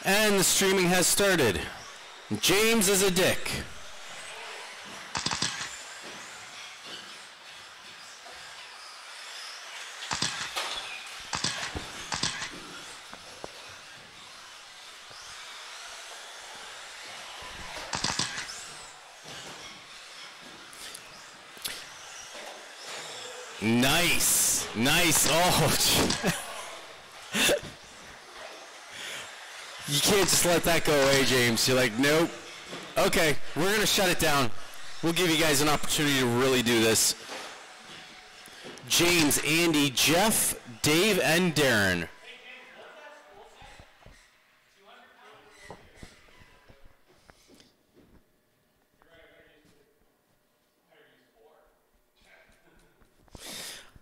And the streaming has started. James is a dick. Nice. Nice. Oh. You can't just let that go away, James. You're like, nope. Okay, we're going to shut it down. We'll give you guys an opportunity to really do this. James, Andy, Jeff, Dave, and Darren.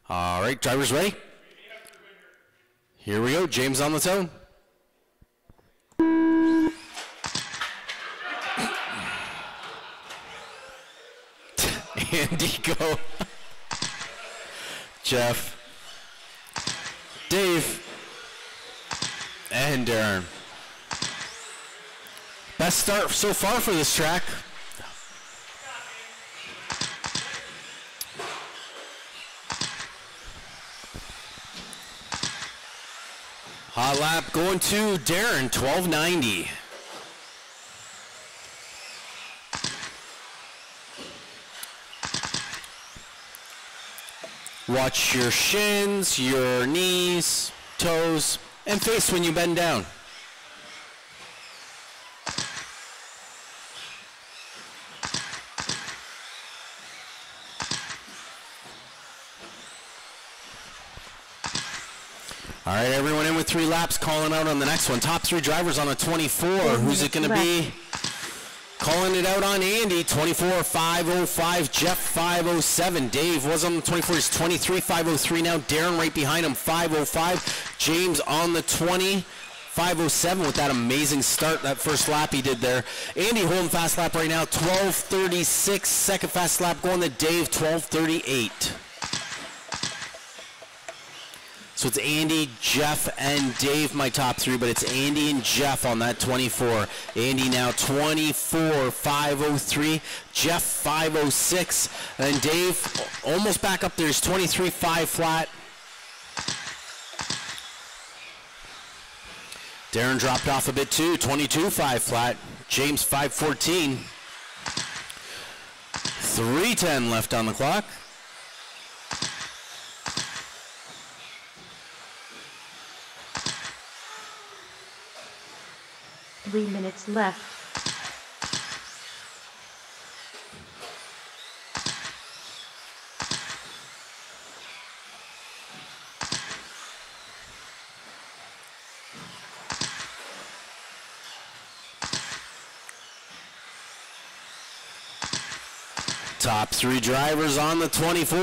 All right, drivers ready? Here we go. James on the tone. Andy, go. Jeff, Dave, and Darren. Best start so far for this track. Hot lap going to Darren, 1290. Watch your shins, your knees, toes, and face when you bend down. All right, everyone in with 3 laps, calling out on the next one. Top 3 drivers on a 24. Who's it going to be? Calling it out on Andy, 24.505, Jeff 507. Dave was on the 24, he's 23.503 now. Darren right behind him, 505. James on the 20, 507 with that amazing start, that first lap he did there. Andy holding fast lap right now, 12.36. Second fast lap going to Dave, 12.38. So it's Andy, Jeff, and Dave, my top 3, but it's Andy and Jeff on that 24. Andy now 24.503, Jeff 506, and Dave almost back up there. He's 23.5 flat. Darren dropped off a bit too, 22.5 flat. James 514. 3:10 left on the clock. 3 minutes left. Top 3 drivers on the 24.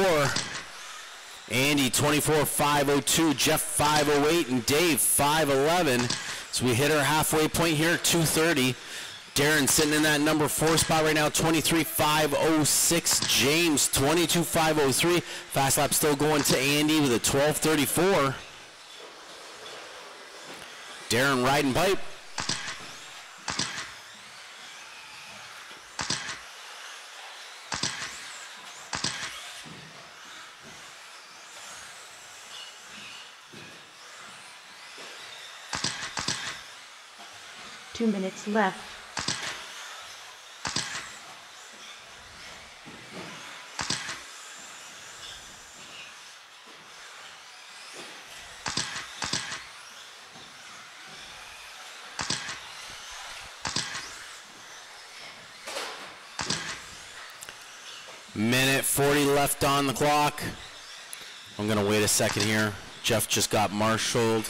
Andy 24.502, Jeff 508, and Dave 511. So we hit our halfway point here, 2:30. Darren sitting in that number 4 spot right now, 23.506. James 22.503. Fast lap still going to Andy with a 12.34. Darren riding pipe. Two minutes left. Minute 40 left on the clock. I'm gonna wait a second here. Jeff just got marshaled.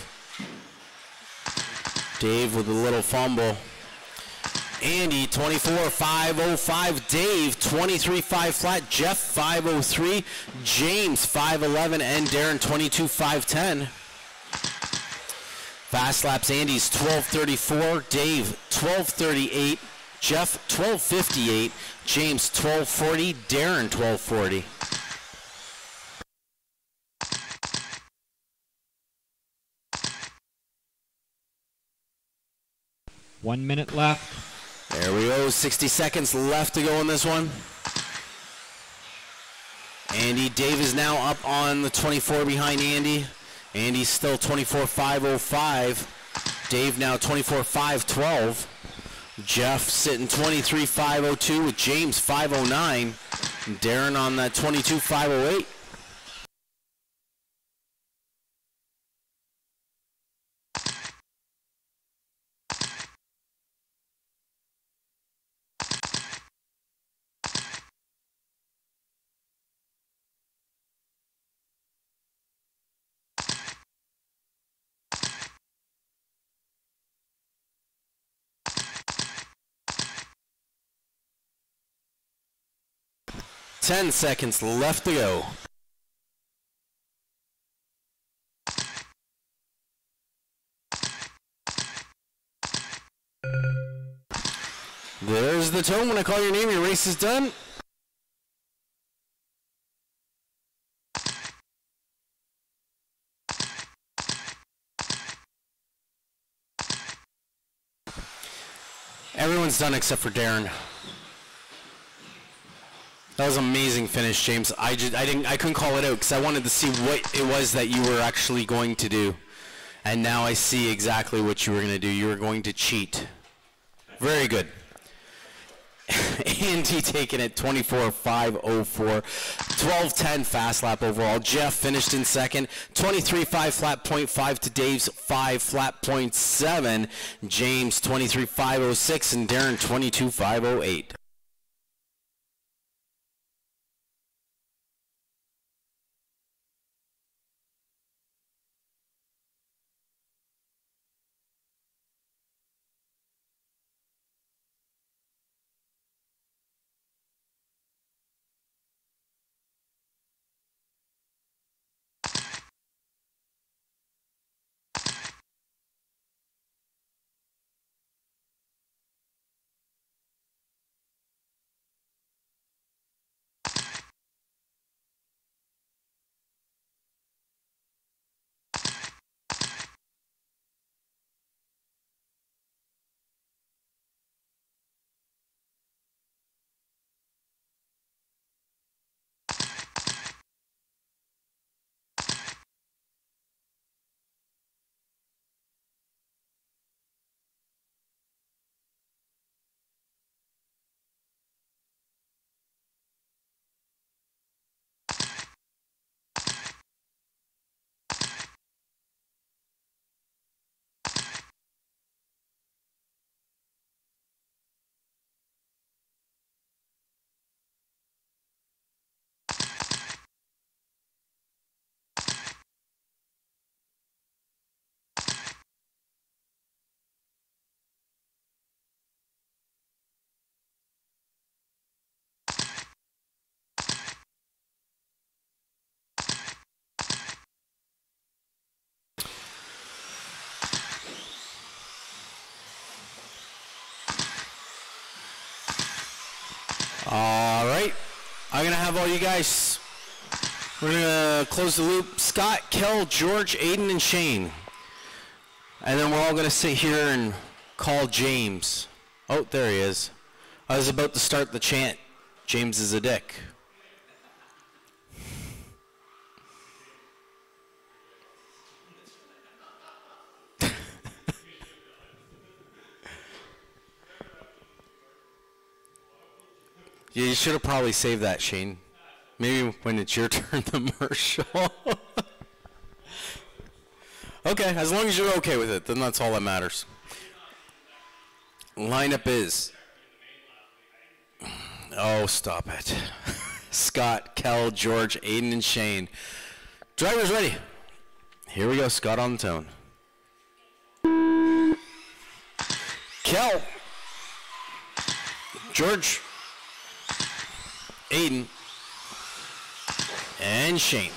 Dave with a little fumble. Andy 24.505. Dave 23.5 flat. Jeff 503. James 511 and Darren 22.510. Fast laps. Andy's 12.34. Dave 12.38. Jeff 12.58. James 12.40. Darren 12.40. 1 minute left. There we go. 60 seconds left to go in this one. Andy, Dave is now up on the 24 behind Andy. Andy's still 24.505. Dave now 24.512. Jeff sitting 23.502 with James 509. And Darren on that 22.508. Ten seconds left to go. There's the tone. When I call your name, your race is done. Everyone's done except for Darren. That was an amazing finish, James. I couldn't call it out because I wanted to see what it was that you were actually going to do. And now I see exactly what you were going to do. You were going to cheat. Very good. Andy taking it 24.504. 12.10 fast lap overall. Jeff finished in second. 23.5 flat .5 to Dave's 5 flat .7. James 23.506 and Darren 22.508. All right, I'm gonna have all you guys, we're gonna close the loop. Scott, Kel, George, Aiden, and Shane. And then we're all gonna sit here and call James. Oh, there he is. I was about to start the chant, James is a dick. Yeah, you should have probably saved that, Shane. Maybe when it's your turn, the Marshall. Okay, as long as you're okay with it, then that's all that matters. Lineup is... Oh, stop it. Scott, Kel, George, Aiden, and Shane. Drivers ready. Here we go, Scott on the tone. Kel. George. Aiden, and Shane.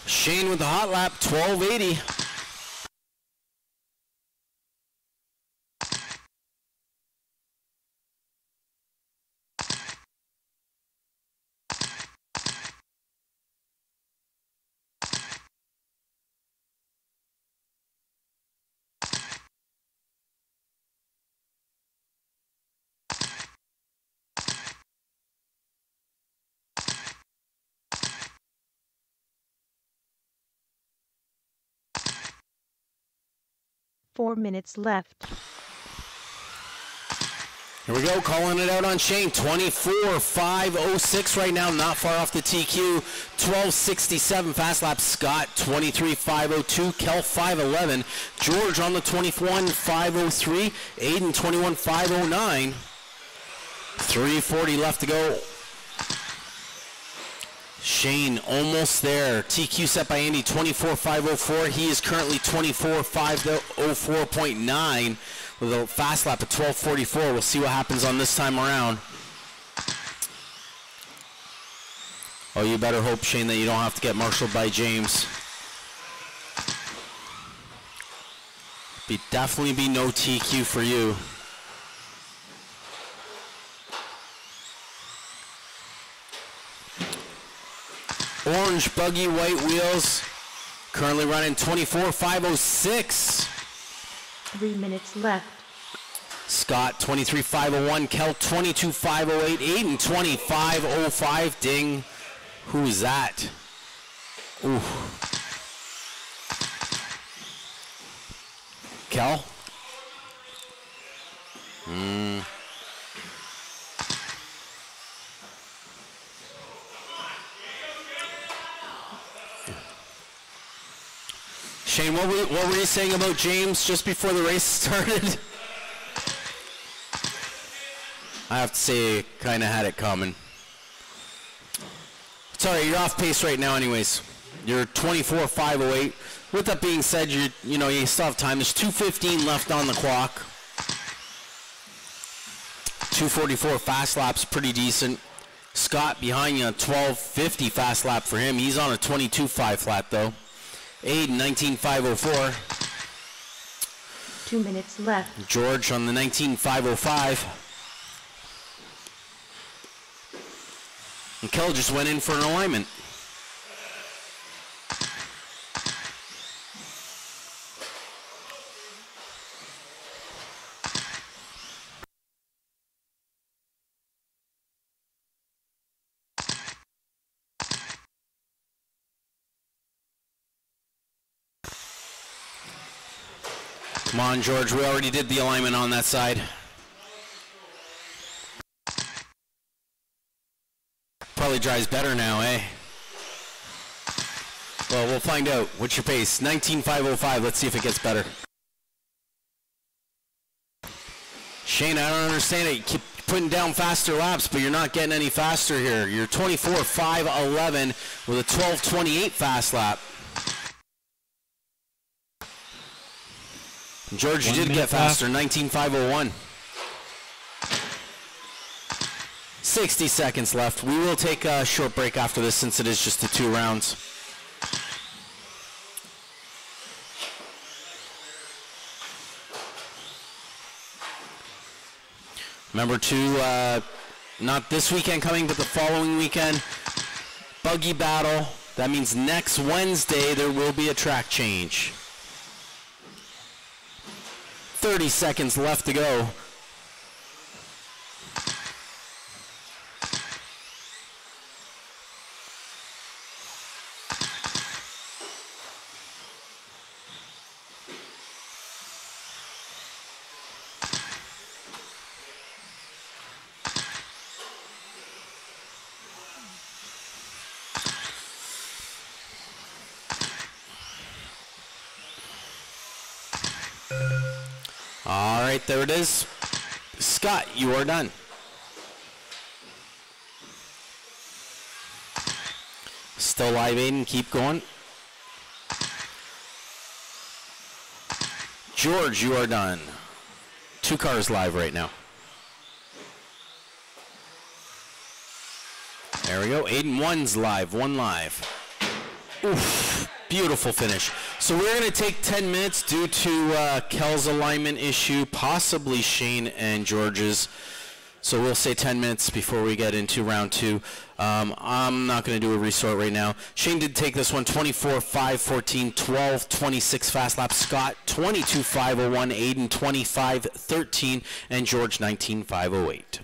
Shane with the hot lap, 1280. 4 minutes left. Here we go, calling it out on Shane. 24.506 right now, not far off the TQ. 12.67 fast lap. Scott, 23.502. Kel, 5.11. George on the 21.503. Aiden, 21.509. 3:40 left to go. Shane almost there. TQ set by Andy, 24.504. He is currently 24.504.9 with a fast lap at 12:44. We'll see what happens on this time around. Oh, you better hope, Shane, that you don't have to get marshaled by James. Definitely be no TQ for you. Orange buggy, white wheels. Currently running 24.506. 3 minutes left. Scott, 23.501. Kel, 22.508. Aiden, 25.05. Ding. Who is that? Ooh. Kel? Shane, what were you saying about James just before the race started? I have to say, kind of had it coming. Sorry, you're off pace right now anyways. You're 24.508. With that being said, you still have time. There's 2:15 left on the clock. 2:44 fast lap's pretty decent. Scott behind you, 12:50 fast lap for him. He's on a 22.5 flat though. Aiden, 19.504. 2 minutes left. George on the 19.505. And Kel just went in for an alignment. Come on, George, we already did the alignment on that side. Probably drives better now, eh? Well, we'll find out. What's your pace? 19.505. Let's see if it gets better. Shane, I don't understand it. You keep putting down faster laps, but you're not getting any faster here. You're 24.511 with a 12.28 fast lap. George, you did get faster, 19.501. 60 seconds left. We will take a short break after this since it is just the 2 rounds. Remember to, not this weekend coming, but the following weekend, buggy battle. That means next Wednesday there will be a track change. 30 seconds left to go. All right, there it is. Scott, you are done. Still live, Aiden. Keep going. George, you are done. 2 cars live right now. There we go. Aiden, 1's live. 1 live. Oof. Beautiful finish. So we're going to take 10 minutes due to Kel's alignment issue, possibly Shane and George's. So we'll say 10 minutes before we get into round 2. I'm not going to do a restart right now. Shane did take this one, 24.514, 12.26 fast lap. Scott, 22.501, Aiden, 25.13, and George, 19.508.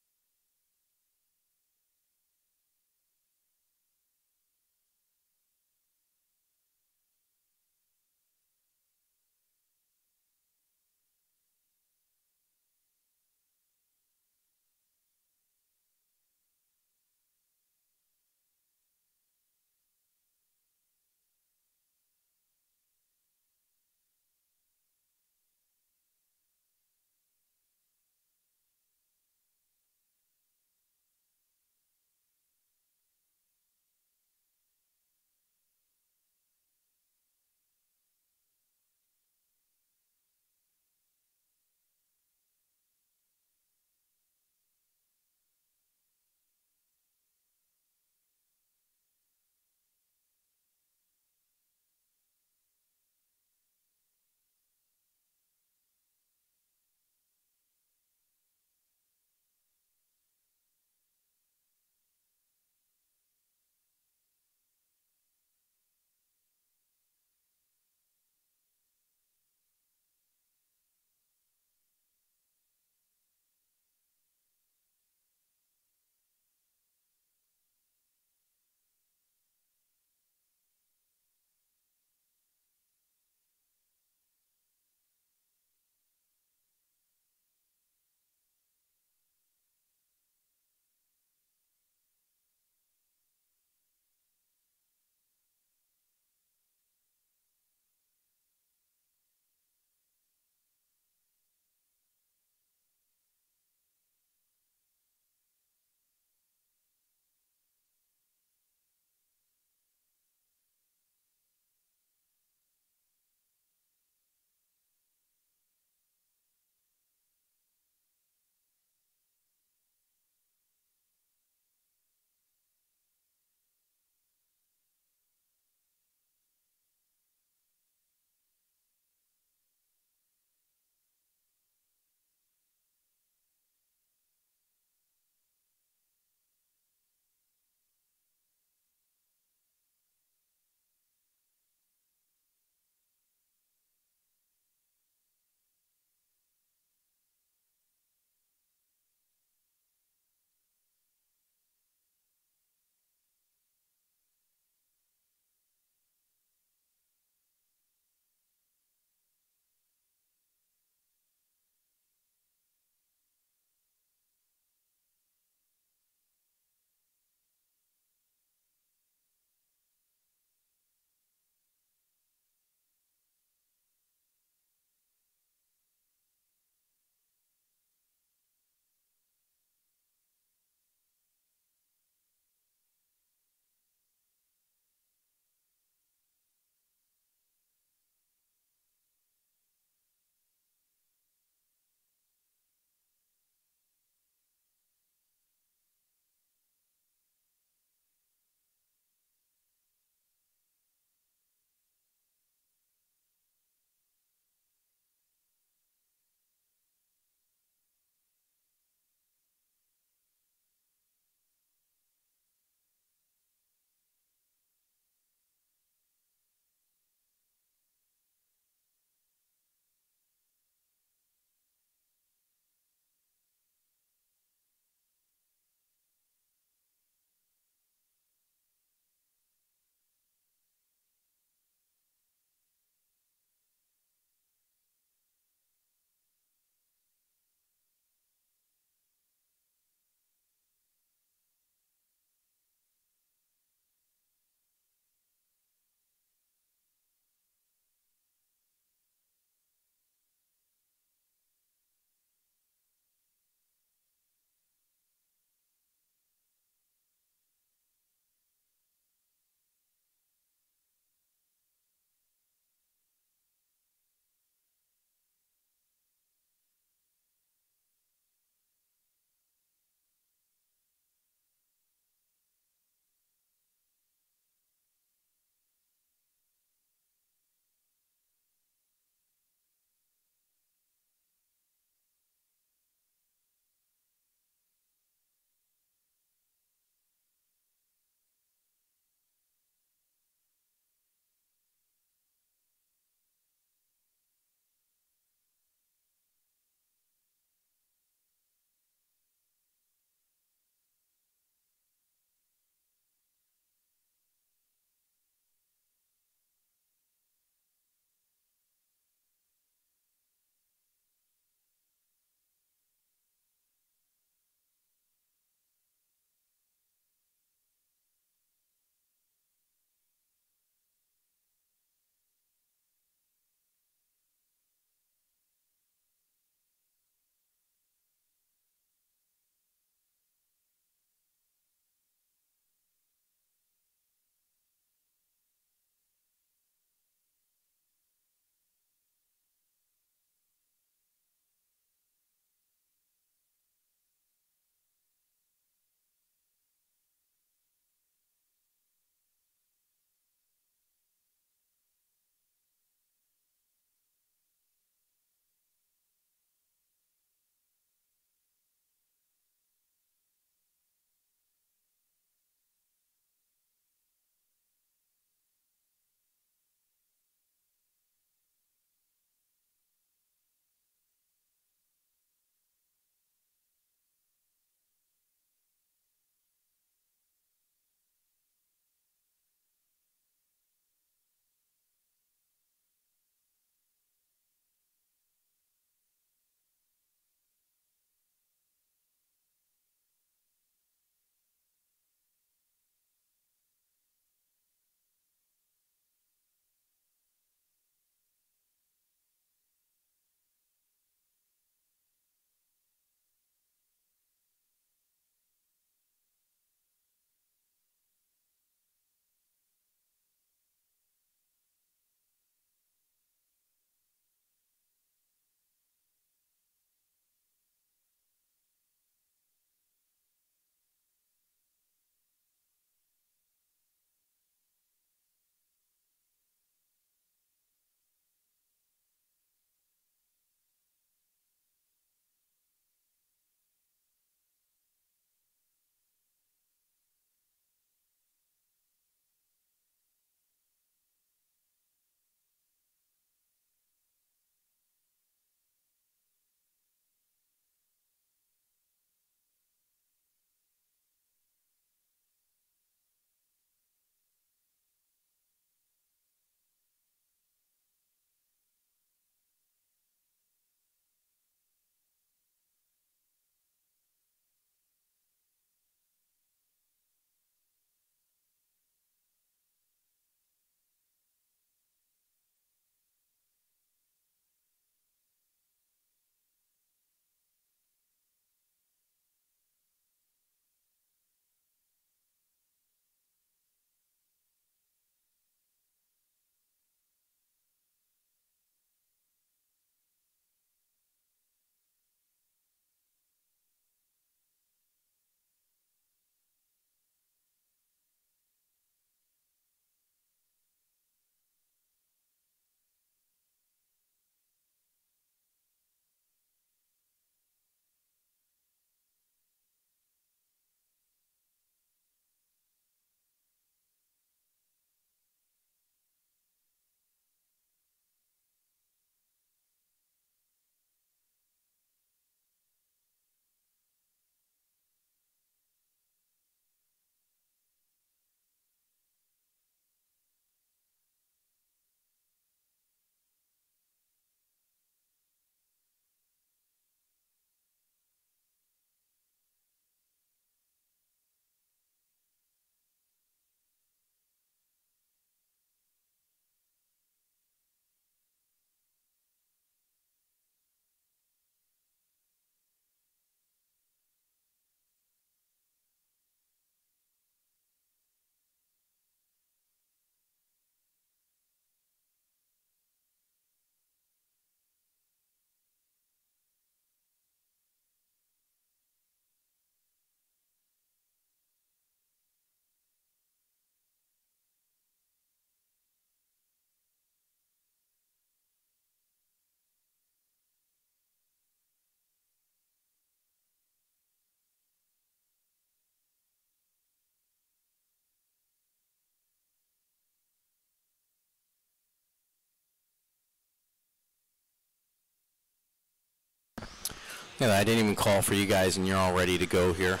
Yeah, I didn't even call for you guys, and you're all ready to go here.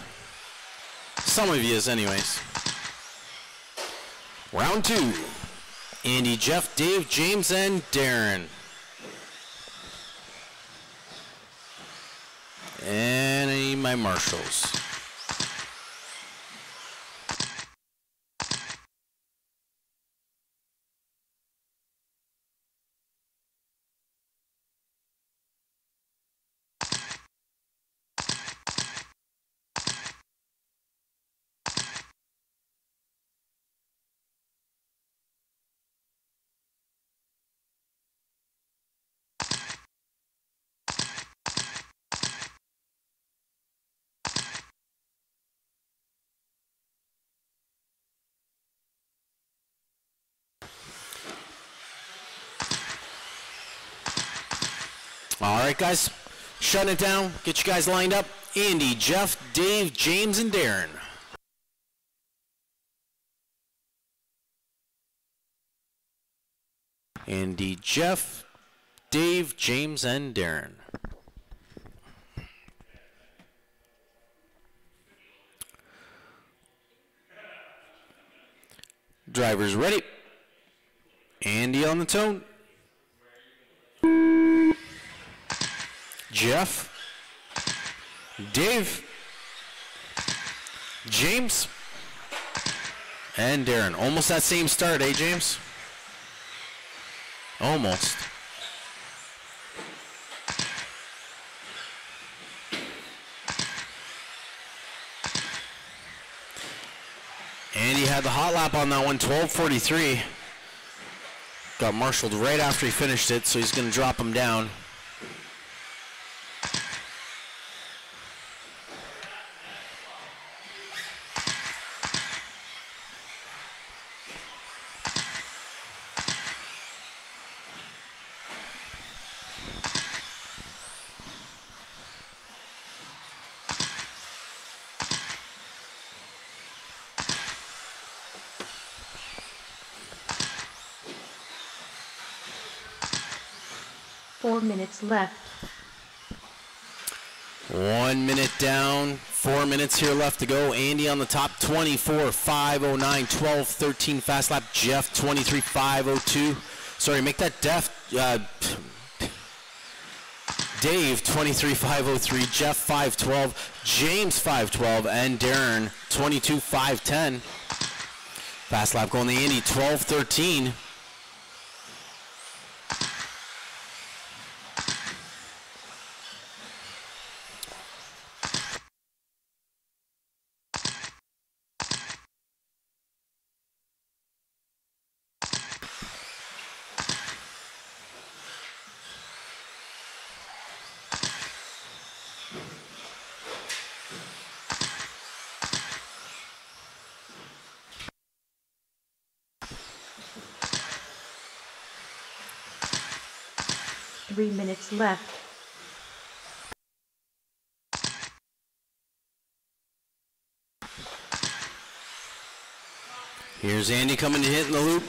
Some of you is, anyways. Round 2. Andy, Jeff, Dave, James, and Darren. And I need my marshals. All right, guys, shutting it down. Get you guys lined up. Andy, Jeff, Dave, James, and Darren. Andy, Jeff, Dave, James, and Darren. Drivers ready. Andy on the tone. Jeff, Dave, James, and Darren. Almost that same start, eh, James? Almost. Andy had the hot lap on that one, 12:43. Got marshaled right after he finished it, so he's going to drop him down. Four minutes left. 1 minute down, 4 minutes here left to go. Andy on the top, 24:509, 12:13 fast lap. Jeff, 23:502. Sorry, make that Dave, 23:503. Jeff, 5:12. James, 5:12. And Darren, 22:510. Fast lap going to Andy, 12:13. Three minutes left. Here's Andy coming to hit in the loop.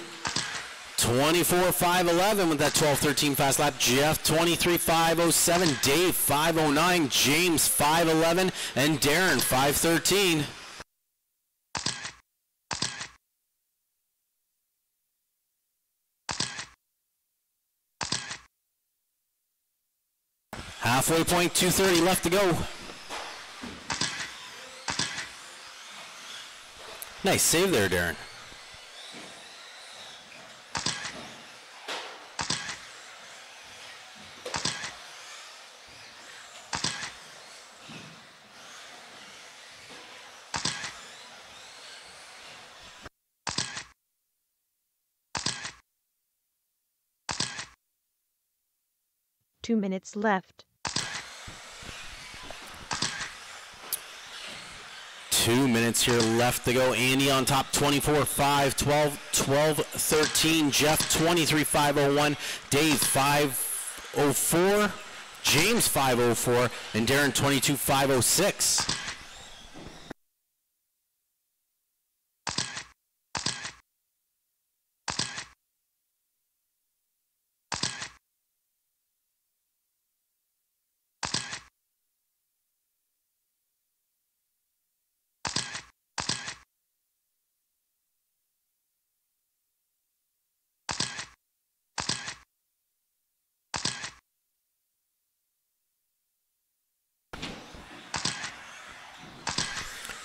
24:511 with that 12:13 fast lap. Jeff, 23:507. Dave, 5:09. James, 5:11. And Darren, 5:13. Halfway point, 2:30 left to go. Nice save there, Darren. Two minutes left. 2 minutes here left to go. Andy on top, 24:5, 12:13. Jeff, 23:501. Dave, 5:04. James, 5:04. And Darren, 22:506.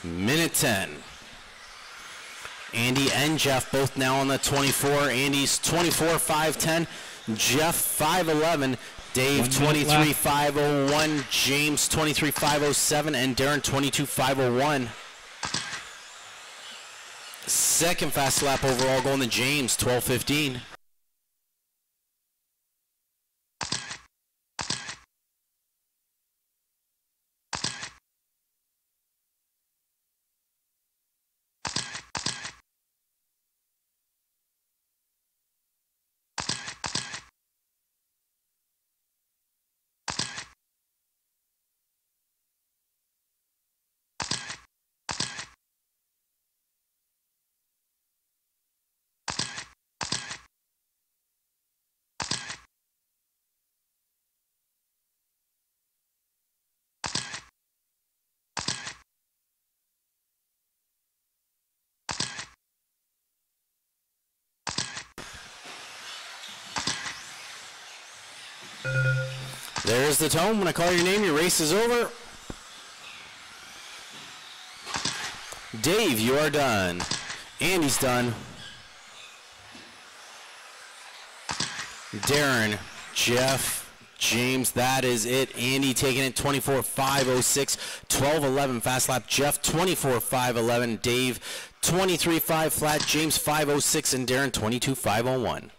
Minute 10. Andy and Jeff both now on the 24. Andy's 24.510. Jeff 5.11. Dave 23.501. James 23.507. And Darren 22.501. Second fast lap overall going to James 12.15. There's the tone. When I call your name, your race is over. Dave, you are done. Andy's done. Darren, Jeff, James, that is it. Andy taking it 24.506, 12.11 fast lap. Jeff 24.511. Dave 23.5 flat. James 5.06 and Darren 22.501.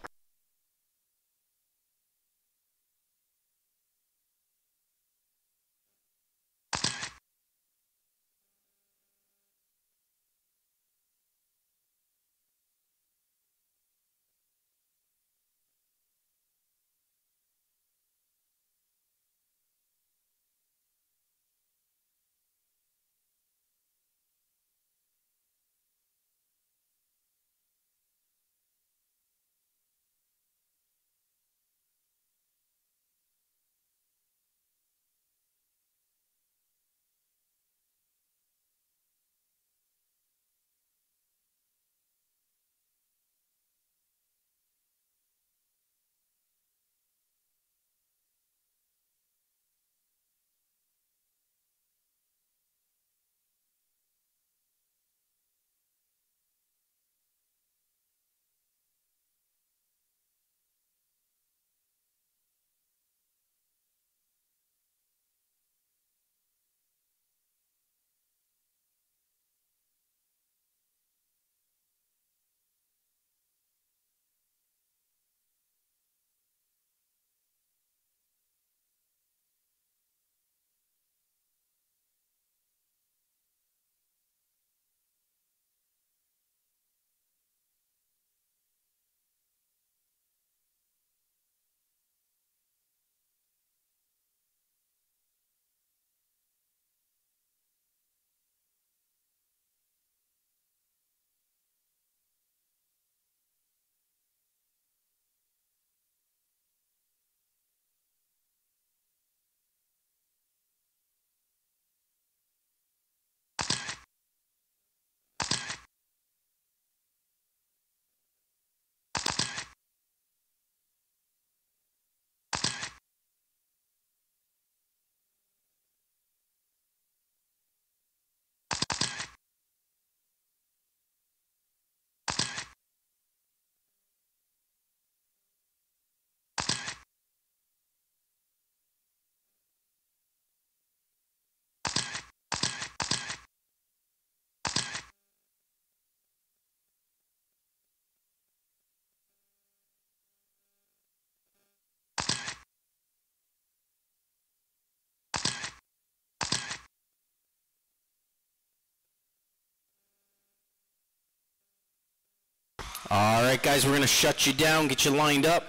All right, guys, we're going to shut you down, get you lined up.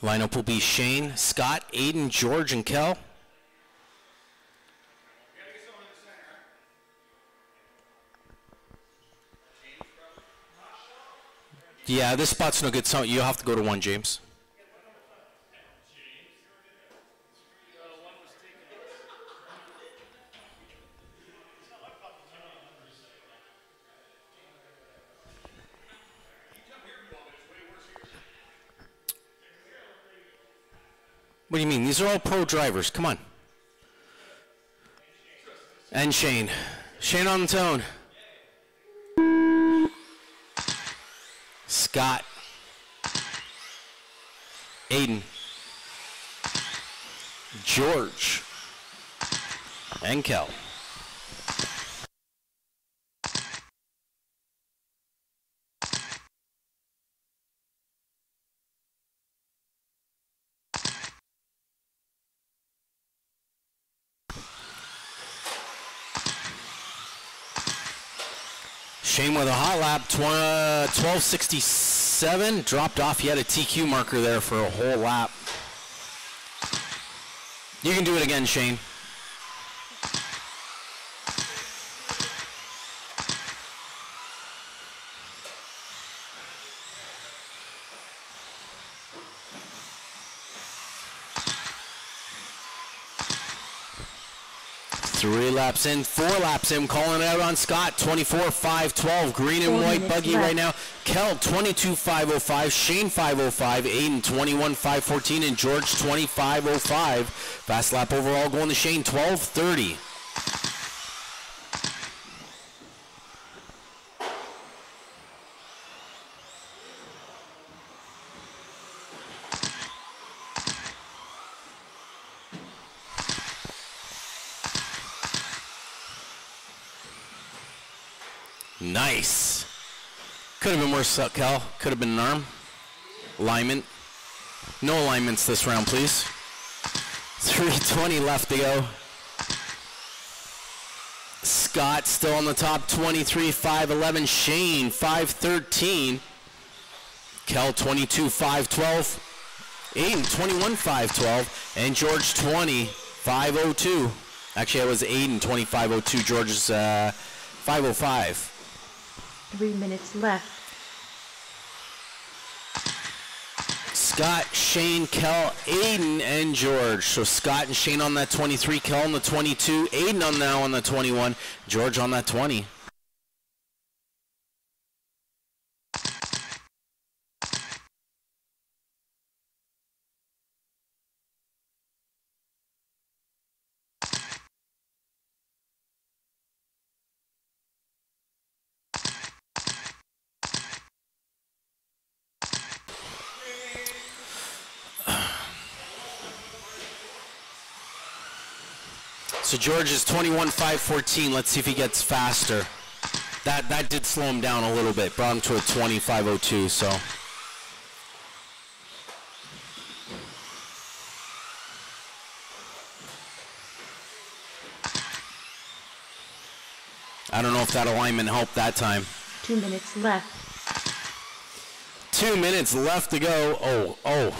Lineup will be Shane, Scott, Aiden, George, and Kel. Yeah, this spot's no good. So you'll have to go to one, James. What do you mean? These are all pro drivers. Come on. And Shane. Shane on the tone. Scott. Aiden. George. And Kel. Shane with a hot lap, 12:67, dropped off. He had a TQ marker there for a whole lap. You can do it again, Shane. Three laps in, 4 laps in, calling it out on Scott, 24.512, green and white buggy right now. Kel, 22.505, Shane 505, Aiden 21.514, and George 25.05. Fast lap overall going to Shane, 12.30. Nice. Could have been worse, Cal. Could have been an arm. Alignment. No alignments this round, please. 3:20 left to go. Scott still on the top, 23.511. Shane, 5.13. Kel, 22.512. Aiden, 21.512. And George, 20.502. Actually, it was Aiden, 25.02. George's 5.05. 3 minutes left. Scott, Shane, Kel, Aiden, and George. So Scott and Shane on that 23, Kel on the 22, Aiden on the 21, George on that 20. So George is 21.514. Let's see if he gets faster. That did slow him down a little bit. Brought him to a 25.02. So I don't know if that alignment helped that time. 2 minutes left. 2 minutes left to go. Oh.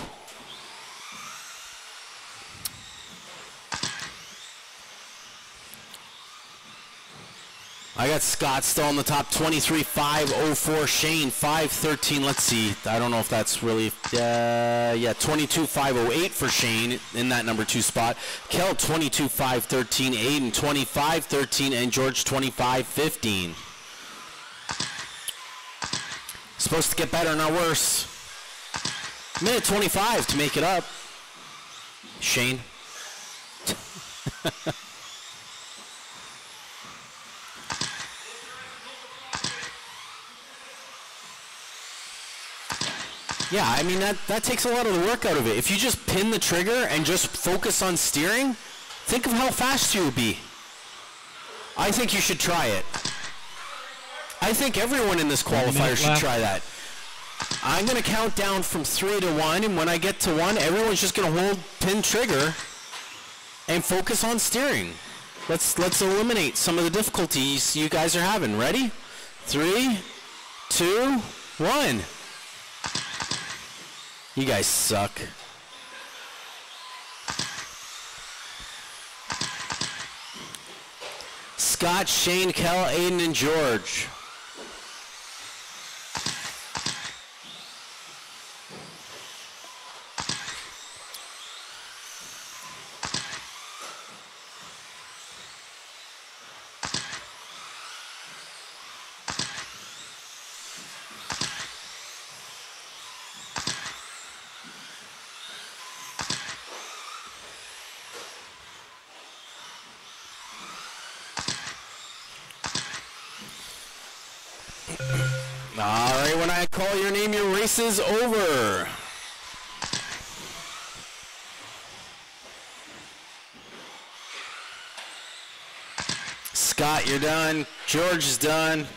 I got Scott still on the top, 23.504. Shane, 5.13. Let's see. I don't know if that's really, 22.508 for Shane in that number 2 spot. Kel, 22.513. Aiden, 25.13. And George, 25.15. Supposed to get better, not worse. Minute 25 to make it up. Shane. Yeah, I mean, that takes a lot of the work out of it. If you just pin the trigger and just focus on steering, think of how fast you would be. I think you should try it. I think everyone in this qualifier should try that. I'm going to count down from 3 to 1, and when I get to 1, everyone's just going to hold pin trigger and focus on steering. Let's eliminate some of the difficulties you guys are having. Ready? 3, 2, 1. You guys suck. Scott, Shane, Kel, Aiden, and George. when I call your name, your race is over. Scott, you're done. George is done.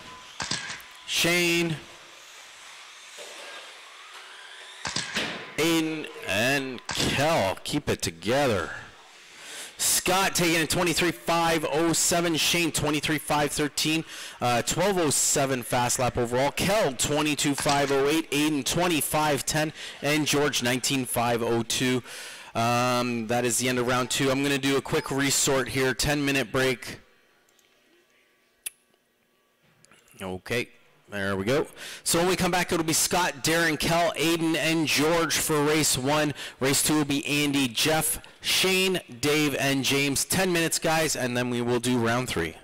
Shane. Aiden and Kel, keep it together. Scott taking it 23.507. Shane 23.513. 12.07 fast lap overall. Kel 22.508. Aiden 25.10. And George 19.502. That is the end of round 2. I'm going to do a quick resort here. 10-minute break. Okay. There we go. So when we come back, it'll be Scott, Darren, Kel, Aiden, and George for race 1. Race 2 will be Andy, Jeff, Shane, Dave, and James. 10 minutes, guys, and then we will do round 3.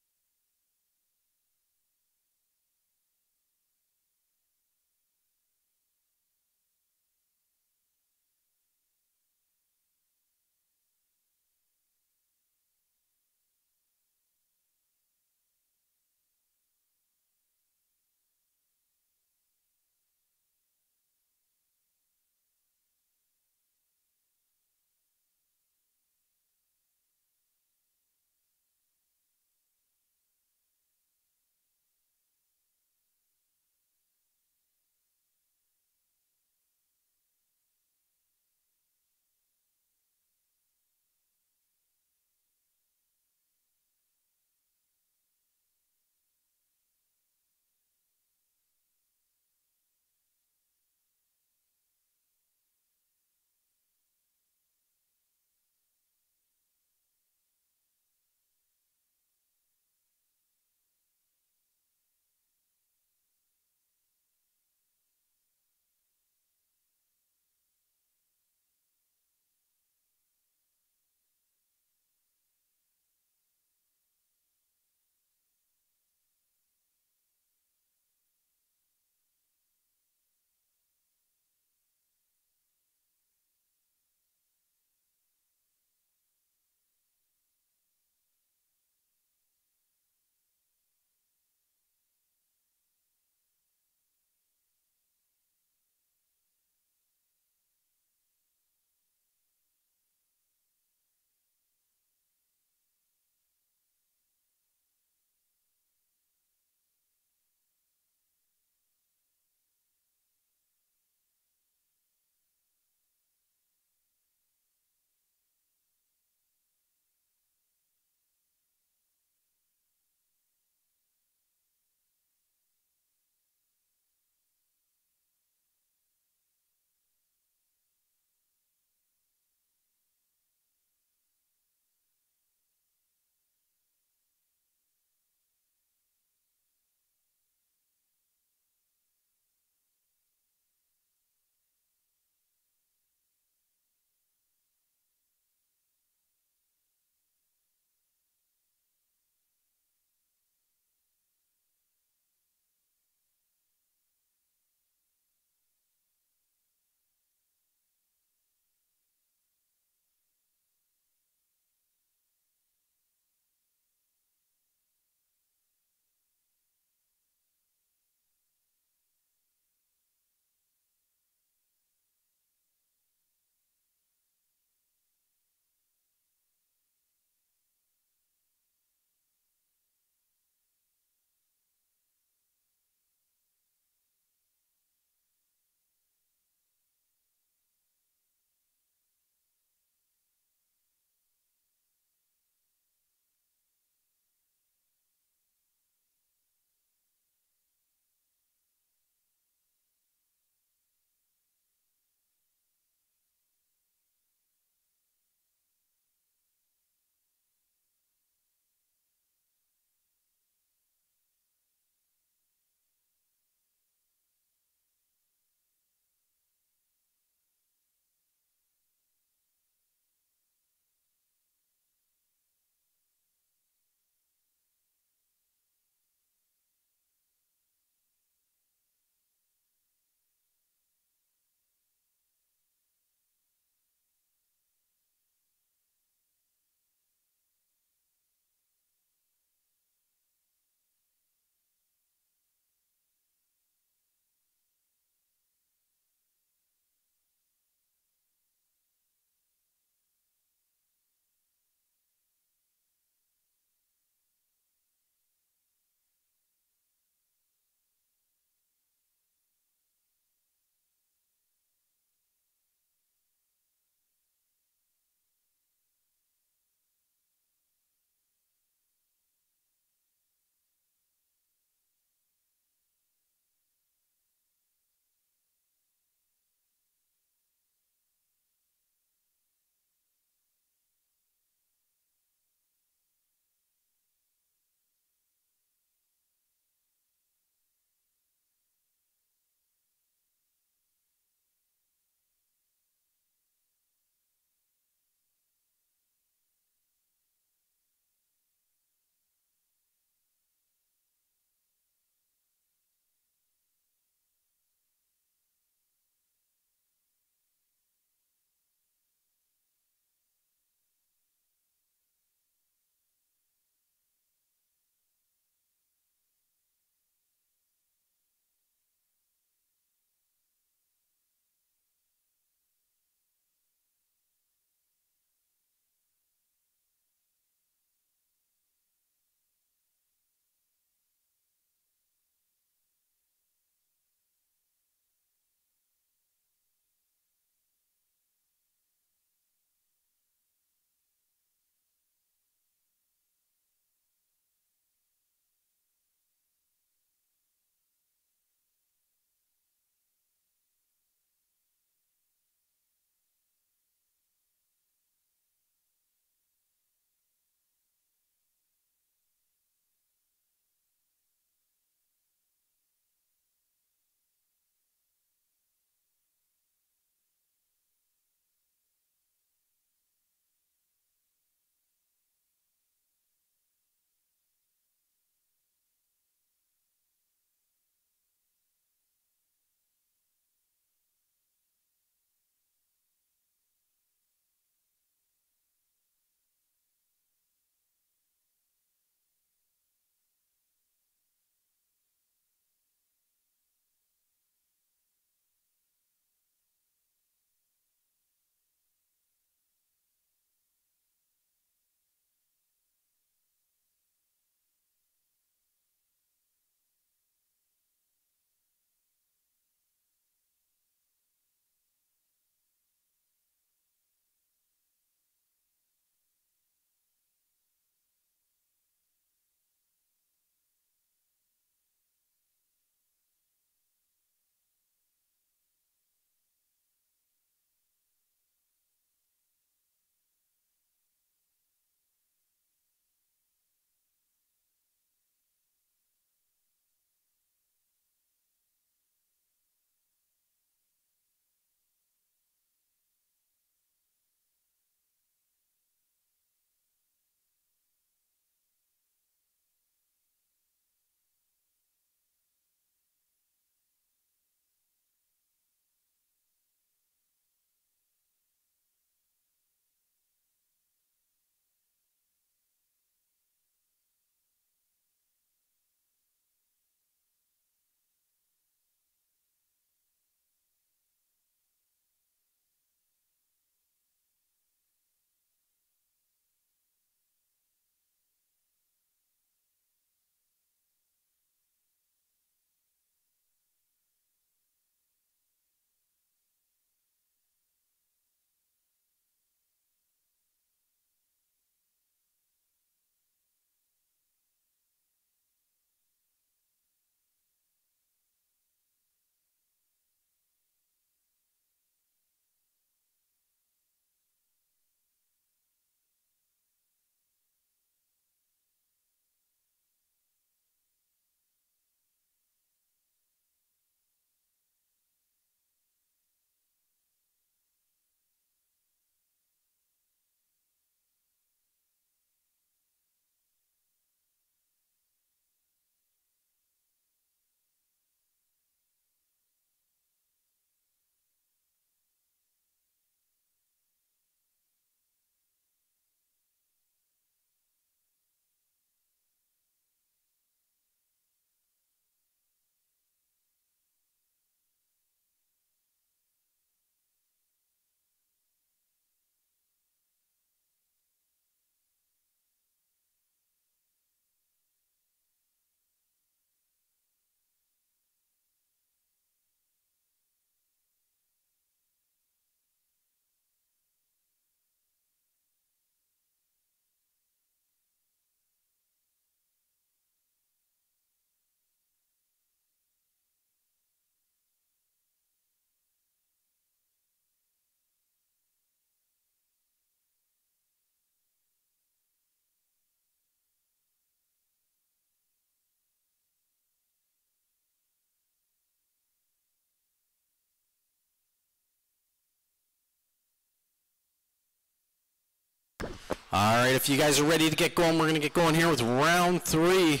All right, if you guys are ready to get going, we're going to get going here with round 3.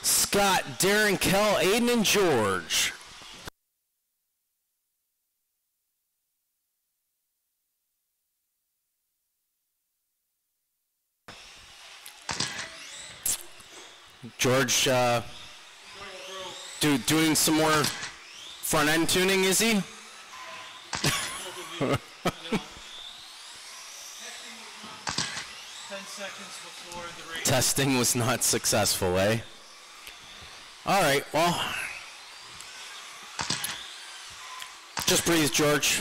Scott, Darren, Kel, Aiden, and George. George, doing some more front end tuning, is he? Testing was not successful, eh? All right, well, just breathe, George.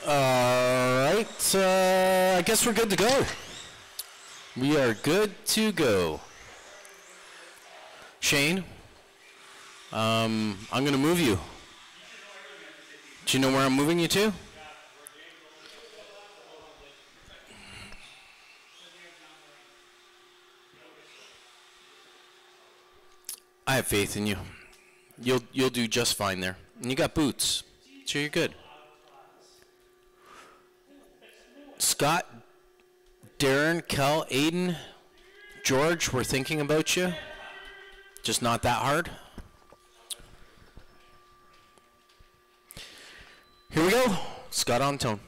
All right, I guess we're good to go. We are good to go. Shane, I'm going to move you. Do you know where I'm moving you to? I have faith in you. You'll do just fine there. And you got boots, so you're good. Scott, Darren, Kel, Aiden, George, we're thinking about you. Just not that hard. Here we go. Scott on tone.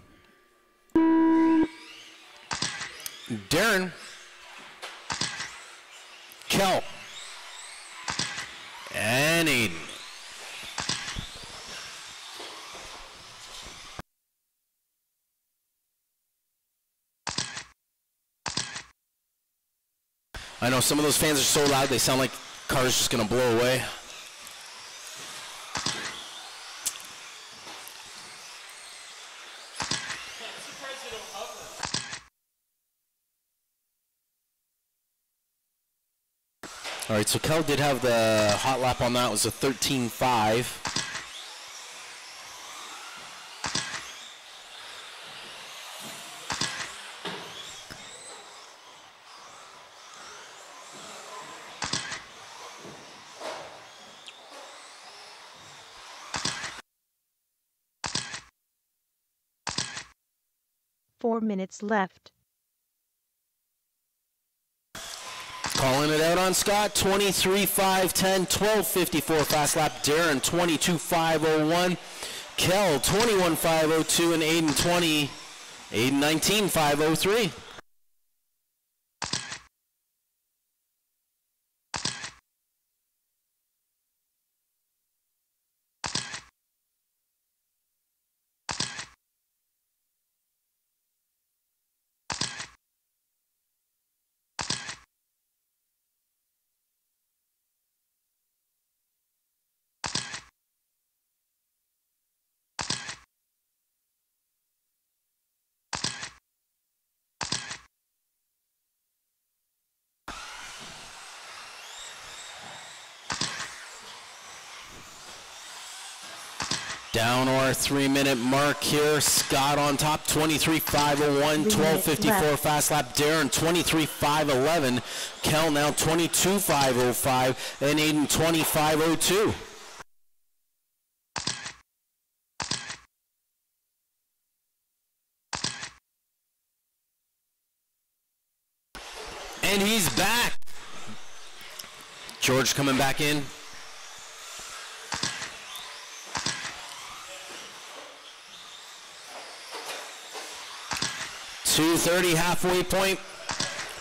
Darren, Kel, and Aiden. I know some of those fans are so loud they sound like cars just gonna blow away. All right, so Kel did have the hot lap on that. It was a 13.5. Four minutes left. Calling it out on Scott, 23.510, 12.54 fast lap. Darren, 22.501. Kel, 21.502, and Aiden, 19.503. Down our 3-minute mark here. Scott on top, 23.501, 12.54 fast lap. Darren, 23.511. Kel now 22.505, and Aiden, 25.02. And he's back. George coming back in. 2:30 halfway point.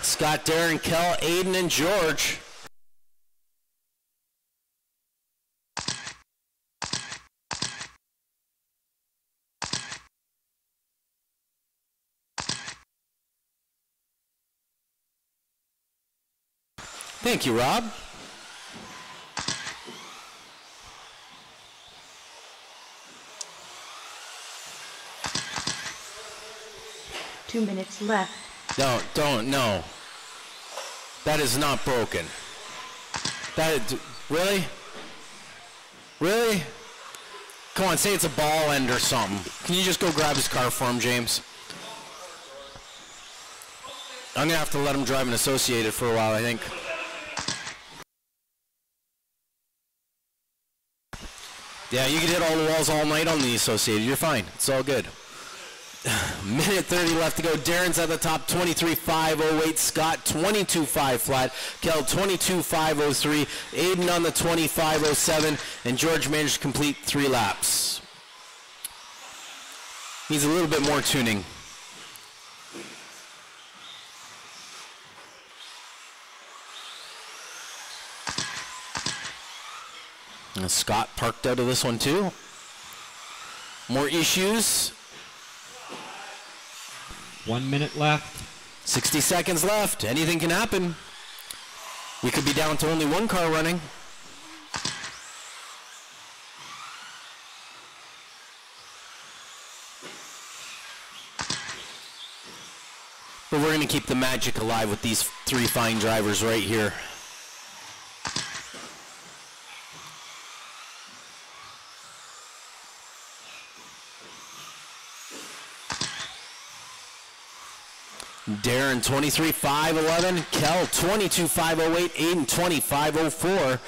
Scott, Darren, Kel, Aiden, and George. Thank you, Rob. Two minutes left. No. That is not broken. Really? Really? Come on, say it's a ball end or something. Can you just go grab his car for him, James? I'm gonna have to let him drive an Associated for a while, I think. Yeah, you can hit all the walls all night on the Associated. You're fine. It's all good. Minute 30 left to go. Darren's at the top, 23.508. Scott, 22.5 flat. Kel, 22.503. Aiden on the 25.07. And George managed to complete 3 laps. Needs a little bit more tuning. And Scott parked out of this one too. More issues. 1 minute left. 60 seconds left. Anything can happen. We could be down to only one car running. But we're going to keep the magic alive with these 3 fine drivers right here. Darren, 23.511. Kel, 22.508. Aiden, 25.04.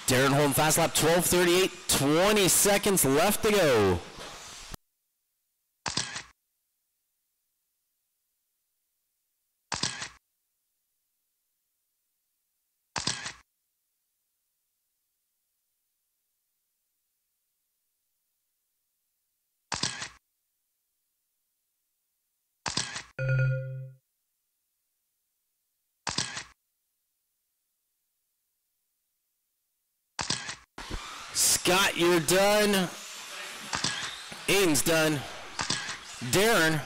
Darren holding fast lap, 12.38. 20 seconds left to go. Scott, you're done. Aiden's done. Darren.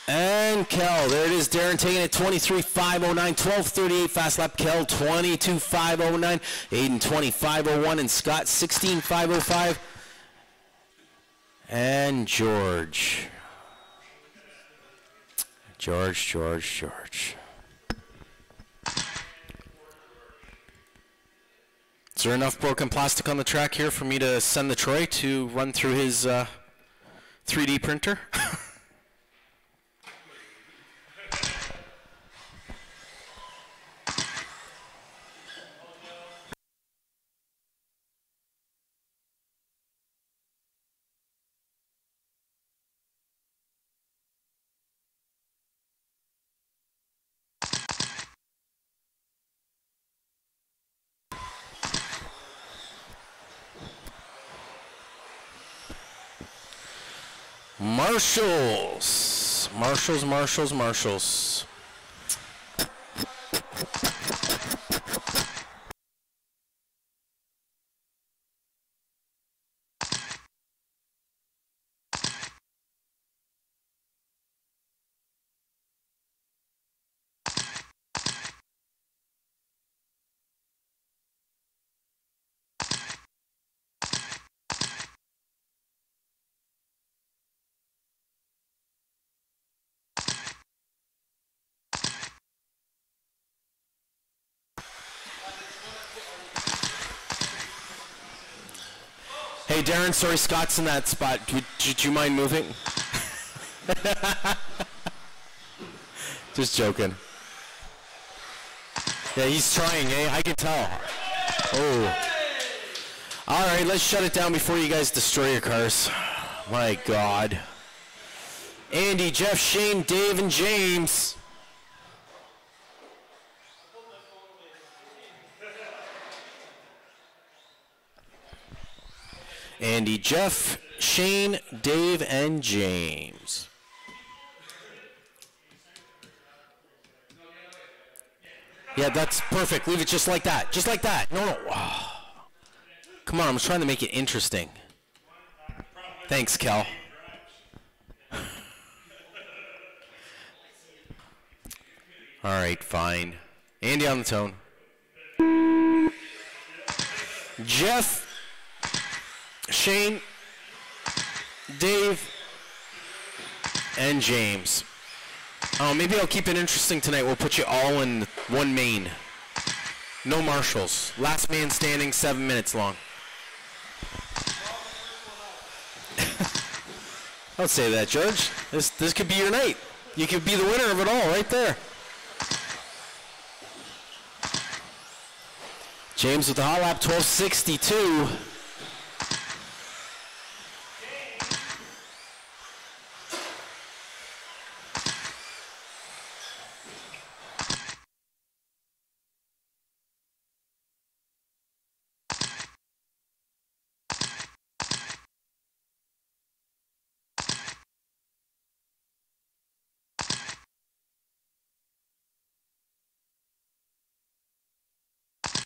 And Kel. There it is. Darren taking it 23.509. 12.38 fast lap. Kel 22.509. Aiden 25.01. And Scott 16.505. And George. George. Is there enough broken plastic on the track here for me to send the Troy to run through his 3D printer? Marshalls. Marshalls. Hey Darren, sorry Scott's in that spot. Would you mind moving? Just joking. Yeah, he's trying, eh? I can tell. Oh. All right, let's shut it down before you guys destroy your cars. My God. Andy, Jeff, Shane, Dave, and James. Andy, Jeff, Shane, Dave, and James. Yeah, that's perfect. Leave it just like that. Just like that. No. Oh. Come on, I'm trying to make it interesting. Thanks, Kel. All right, fine. Andy on the tone. Jeff, Shane, Dave, and James. Oh, maybe I'll keep it interesting tonight. We'll put you all in one main. No marshals. Last man standing, 7 minutes long. Don't say that, George. This could be your night. You could be the winner of it all right there. James with the hot lap, 12:62.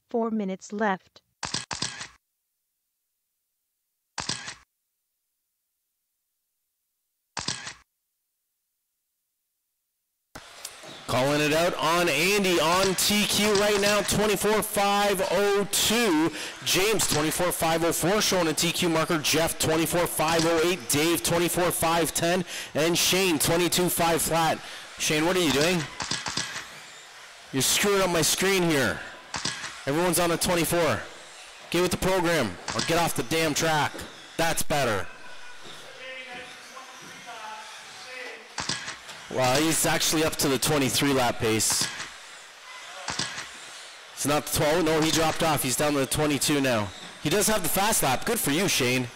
Four minutes left. Calling it out on Andy on TQ right now, 24.502. James, 24.504, showing a TQ marker. Jeff, 24.508. Dave, 24.510. And Shane, 22.5 flat. Shane, what are you doing? You're screwing up my screen here. Everyone's on a 24. Get with the program or get off the damn track. That's better. Well, he's actually up to the 23 lap pace. It's not the 12. No, he dropped off. He's down to the 22 now. He does have the fast lap. Good for you, Shane.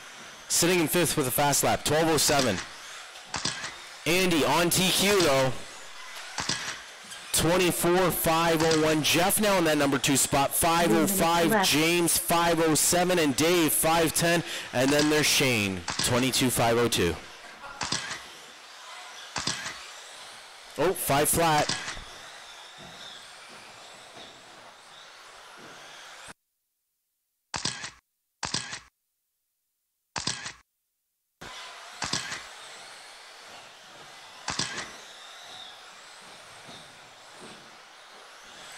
Sitting in fifth with a fast lap. 12:07. Andy on TQ, though. 24.501. Jeff now in that number 2 spot. 5:05. James 5:07. And Dave 5:10. And then there's Shane. 22.502. Oh, 5 flat.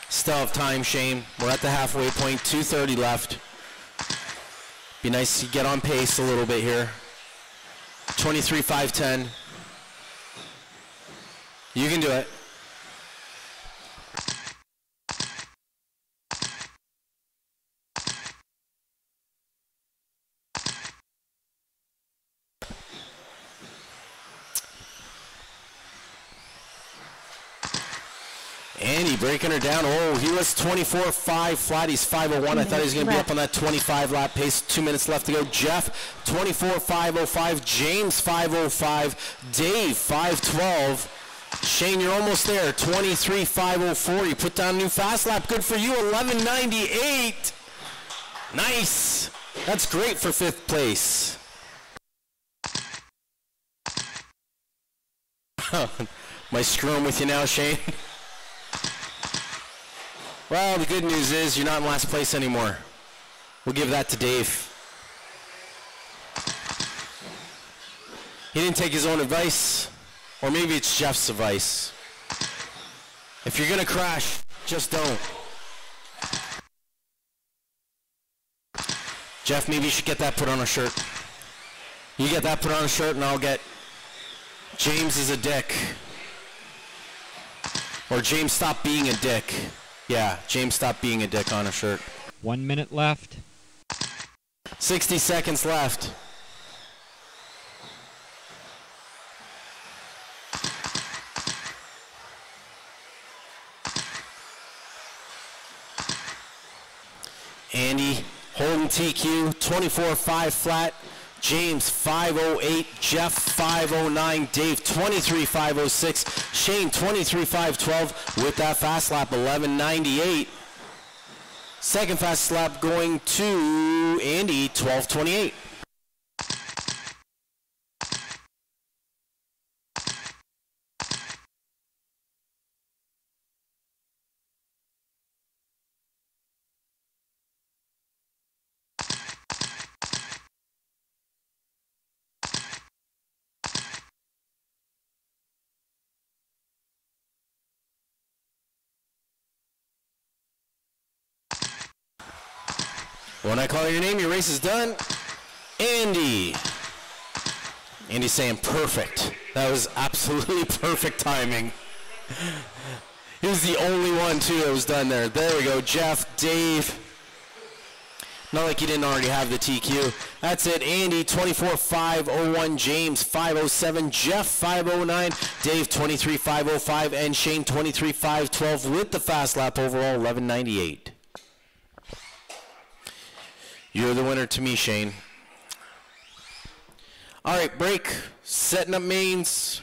Still have time, Shane. We're at the halfway point. 2:30 left. Be nice to get on pace a little bit here. 23.510. You can do it. Andy breaking her down. Oh, he was 24.5 flat. He's 5:01. I thought he was going to be up on that 25 lap pace. 2 minutes left to go. Jeff, 24.505. James, 5:05. Dave, 5:12. Shane, you're almost there. 23.504. You put down a new fast lap. Good for you. 11.98. Nice. That's great for 5th place. Am I screwing with you now, Shane? Well, the good news is you're not in last place anymore. We'll give that to Dave. He didn't take his own advice, or maybe it's Jeff's advice. If you're gonna crash, just don't. Jeff, maybe you should get that put on a shirt. You get that put on a shirt and I'll get James is a dick. Or James stop being a dick. Yeah, James stop being a dick on a shirt. 1 minute left. 60 seconds left. Andy holding TQ, 24.5 flat. James 508, Jeff 509, Dave 23.506, Shane 23.512 with that fast lap 11.98. Second fast lap going to Andy 12.28. When I call your name, your race is done. Andy. Andy's saying perfect. That was absolutely perfect timing. He was the only one, too, that was done there. There we go. Jeff, Dave. Not like you didn't already have the TQ. That's it. Andy, 24.501. James, 507. Jeff, 509. Dave, 23.505. And Shane, 23.512 with the fast lap overall, 11.98. You're the winner to me, Shane. All right, break. Setting up mains.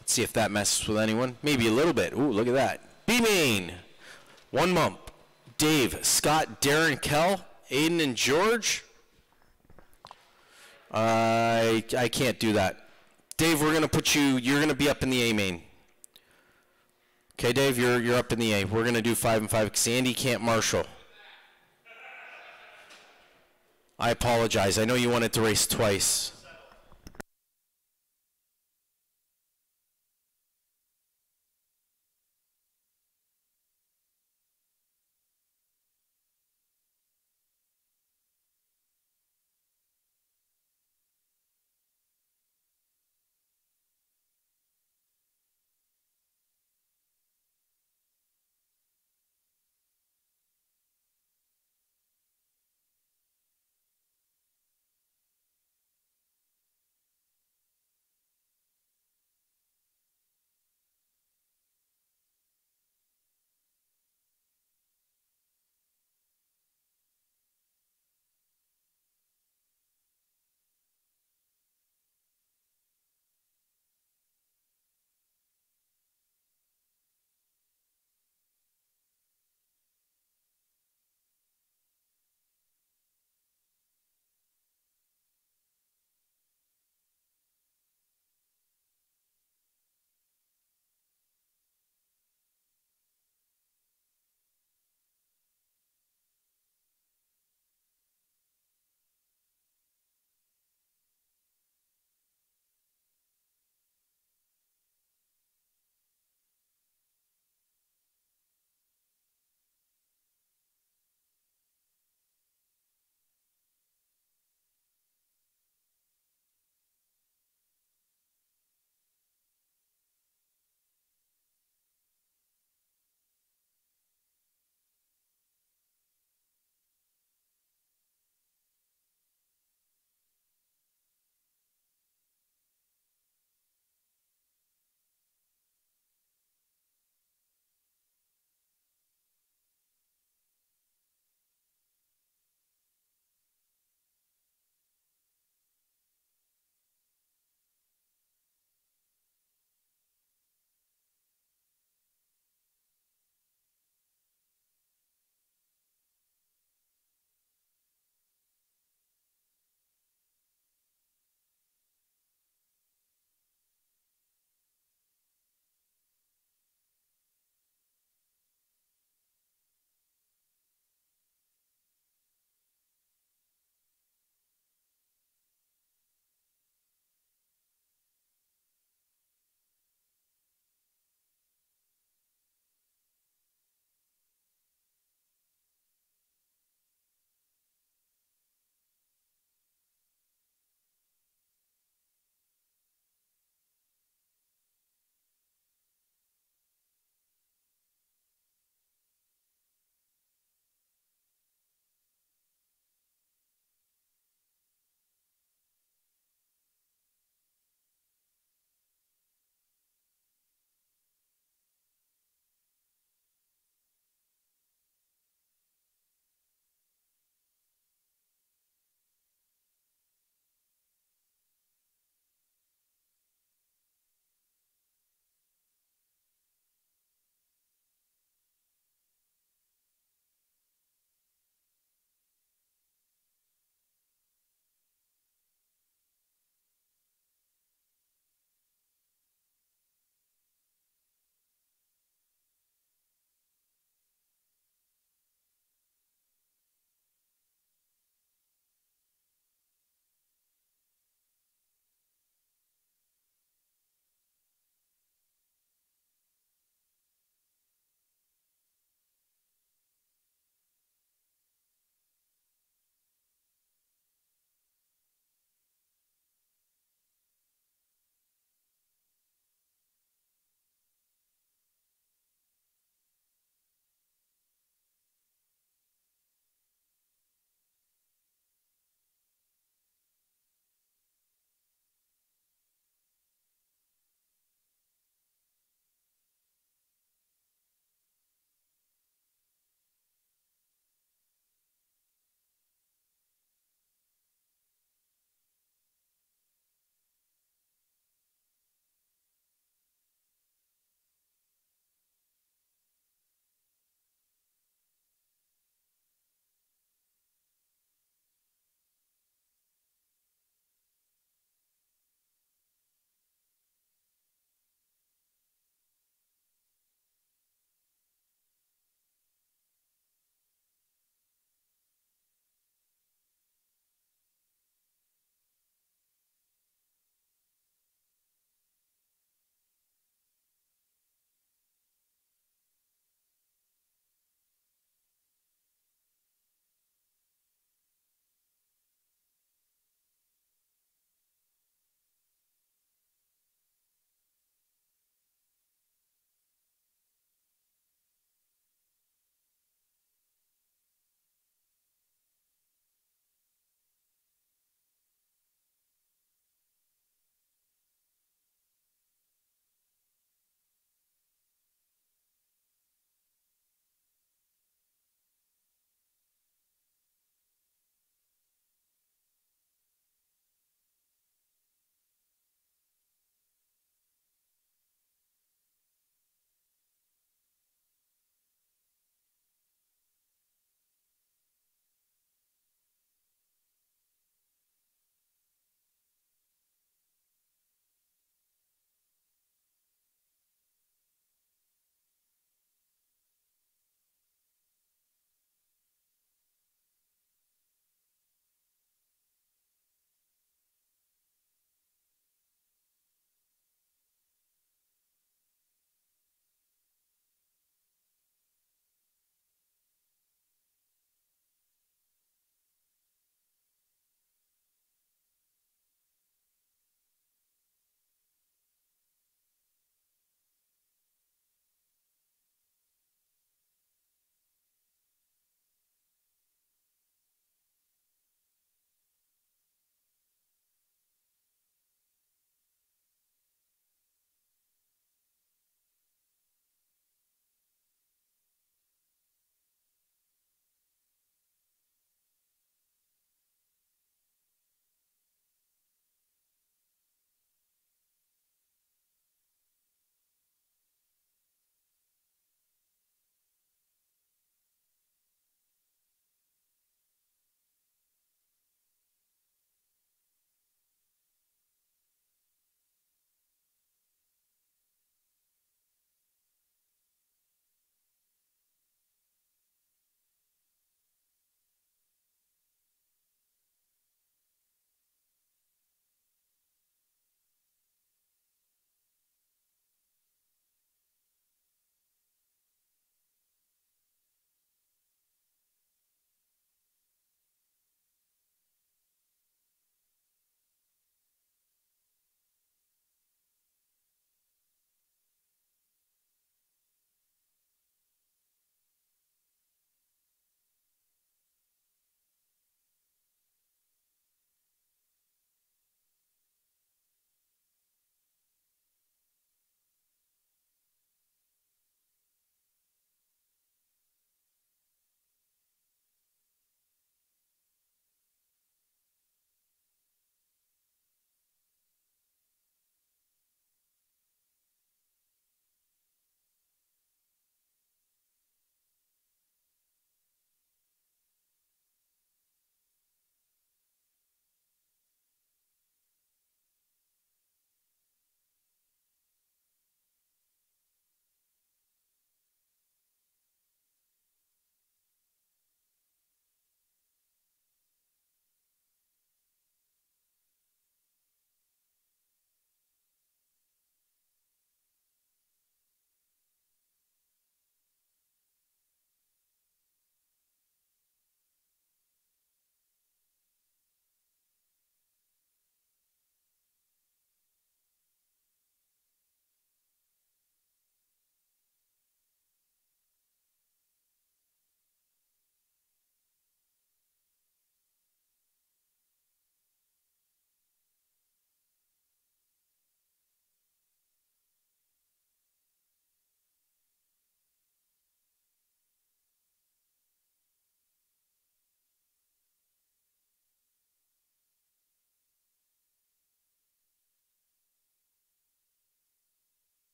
Let's see if that messes with anyone. Maybe a little bit. Ooh, look at that. B main. One bump. Dave, Scott, Darren, Kell, Aiden, and George. I can't do that. Dave, we're going to put you, you're going to be up in the A main. Okay, Dave, you're up in the A. We're going to do 5 and 5 because Andy can't marshal. I apologize. I know you wanted to race twice.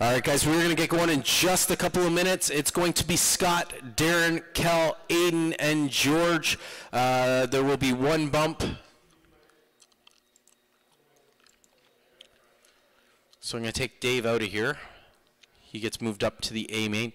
All right, guys, we're going to get going in just a couple of minutes. It's going to be Scott, Darren, Kel, Aiden, and George. There will be one bump. So I'm going to take Dave out of here. He gets moved up to the A main.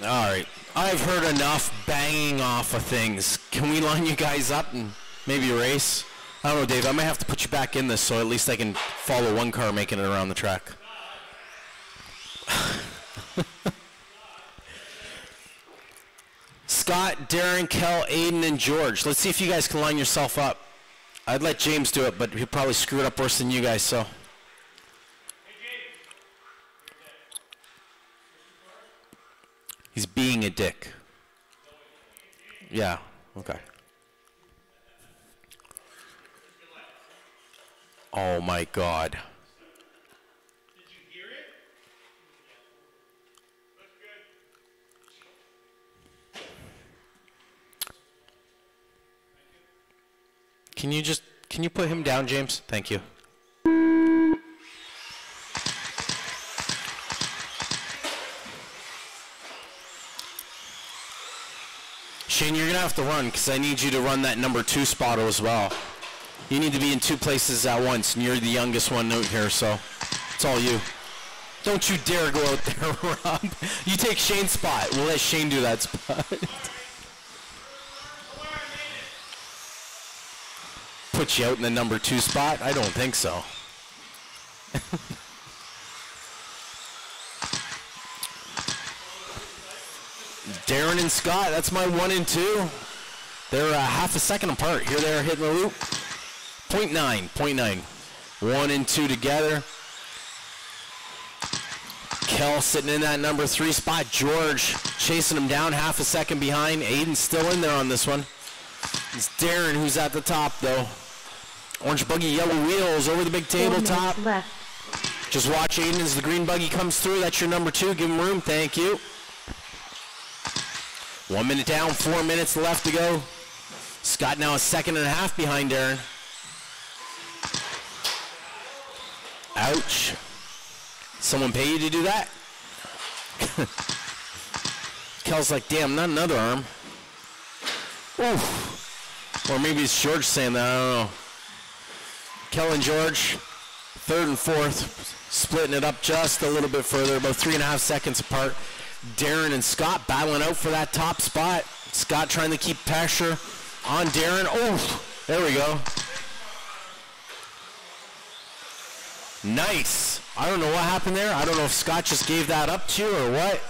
All right, I've heard enough banging off of things. Can we line you guys up and maybe race? I don't know, Dave, I might have to put you back in this so at least I can follow one car making it around the track. Scott, Darren, Kel, Aiden, and George. Let's see if you guys can line yourself up. I'd let James do it, but he'll probably screw it up worse than you guys, so. He's being a dick. Yeah, okay. Oh my God. Did you hear it? Looks good. Can you put him down, James? Thank you. Shane, you're going to have to run because I need you to run that number 2 spot as well. You need to be in 2 places at once, and you're the youngest one out here, so it's all you. Don't you dare go out there, Rob. You take Shane's spot. We'll let Shane do that spot. Put you out in the number 2 spot? I don't think so. Darren and Scott, that's my 1 and 2. They're half a second apart. Here they are hitting the loop. 0.9. 1 and 2 together. Kel sitting in that number 3 spot. George chasing him down, half a second behind. Aiden's still in there on this one. It's Darren who's at the top though. Orange buggy, yellow wheels over the big tabletop. Just watch Aiden as the green buggy comes through. That's your number 2. Give him room. Thank you. 1 minute down, 4 minutes left to go. Scott now a second and a half behind Darren. Ouch. Someone pay you to do that? Kel's like, damn, not another arm. Oof. Or maybe it's George saying that, I don't know. Kel and George, 3rd and 4th, splitting it up just a little bit further, about 3.5 seconds apart. Darren and Scott battling out for that top spot. Scott trying to keep pressure on Darren. Oh, there we go. Nice. I don't know what happened there. I don't know if Scott just gave that up to you or what.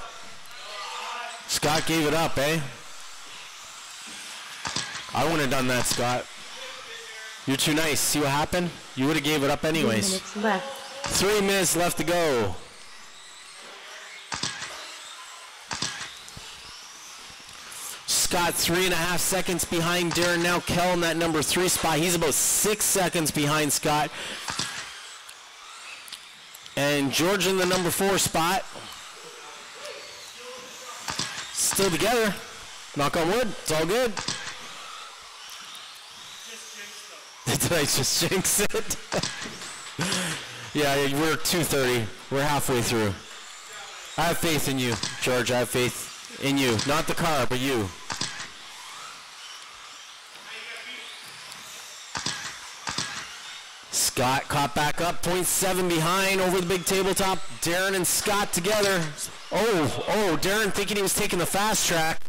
Scott gave it up, eh? I wouldn't have done that, Scott. You're too nice. See what happened? You would have gave it up anyways. 3 minutes left. 3 minutes left to go. Scott 3.5 seconds behind Darren. Now Kel in that number 3 spot. He's about 6 seconds behind Scott. And George in the number 4 spot. Still together. Knock on wood. It's all good. Did I just jinx it? Yeah, we're 2:30. We're halfway through. I have faith in you, George. I have faith in you. Not the car, but you. Scott caught back up, 0.7 behind over the big tabletop. Darren and Scott together. Oh, Darren thinking he was taking the fast track.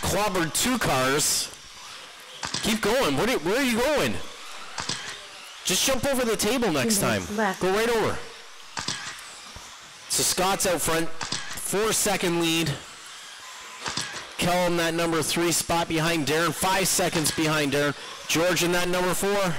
Clobbered 2 cars. Keep going. Where are you going? Just jump over the table next time. Go right over. So Scott's out front. 4-second lead. Kel in that number 3 spot behind Darren. 5 seconds behind Darren. George in that number 4.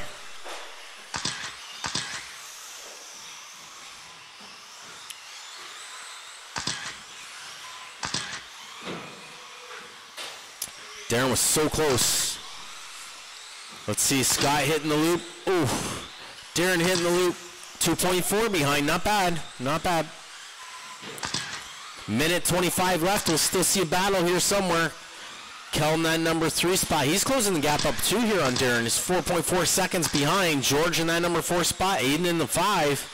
Darren was so close. Let's see, Scott hitting the loop. Ooh, Darren hitting the loop. 2.4 behind, not bad, not bad. Minute 25 left, we'll still see a battle here somewhere. Kel in that number 3 spot. He's closing the gap up 2 here on Darren. He's 4.4 seconds behind. George in that number 4 spot. Aiden in the 5.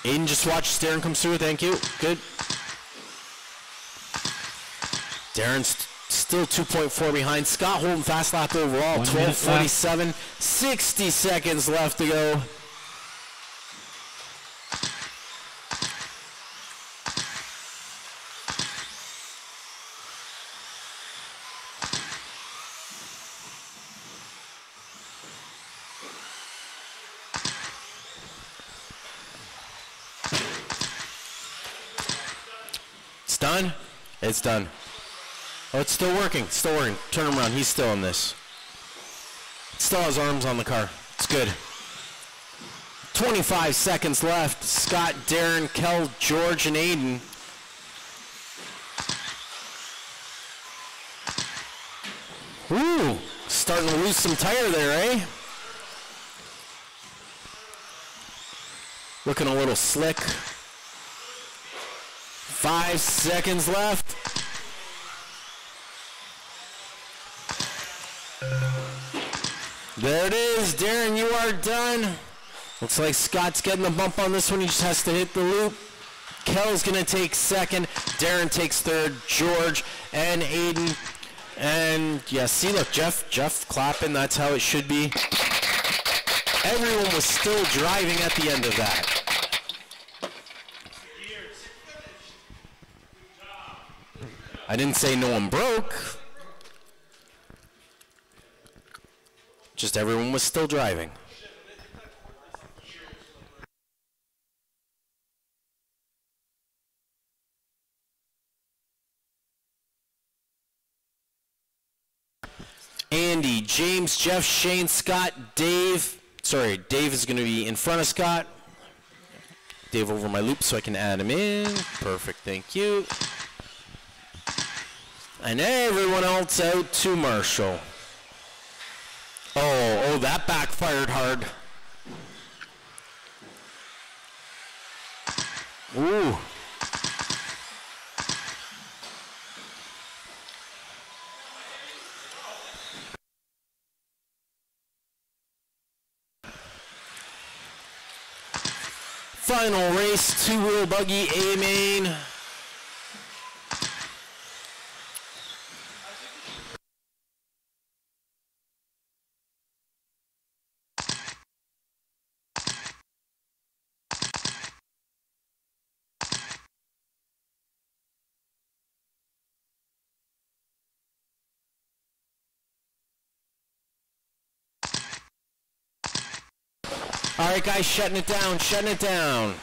Aiden just watched Darren come through. Thank you. Good. Darren's still 2.4 behind. Scott holding fast lap overall. 12:47. 60 seconds left to go. It's done? It's done. Oh, it's still working. It's still working. Turn him around. He's still in this. Still has arms on the car. It's good. 25 seconds left. Scott, Darren, Kel, George, and Aiden. Ooh, starting to lose some tire there, eh? Looking a little slick. 5 seconds left. There it is, Darren, you are done. Looks like Scott's getting the bump on this one. He just has to hit the loop. Kel's gonna take second. Darren takes third. George and Aiden. And yeah, see, look, Jeff clapping. That's how it should be. Everyone was still driving at the end of that. I didn't say no one broke. Just everyone was still driving. Andy, James, Jeff, Shane, Scott, Dave, Sorry, Dave is going to be in front of Scott. Dave over my loop so I can add him in. Perfect, thank you. And everyone else out to Marshall. Oh, that backfired hard. Ooh. Final race, two-wheel buggy, A-main. All right, guys, shutting it down.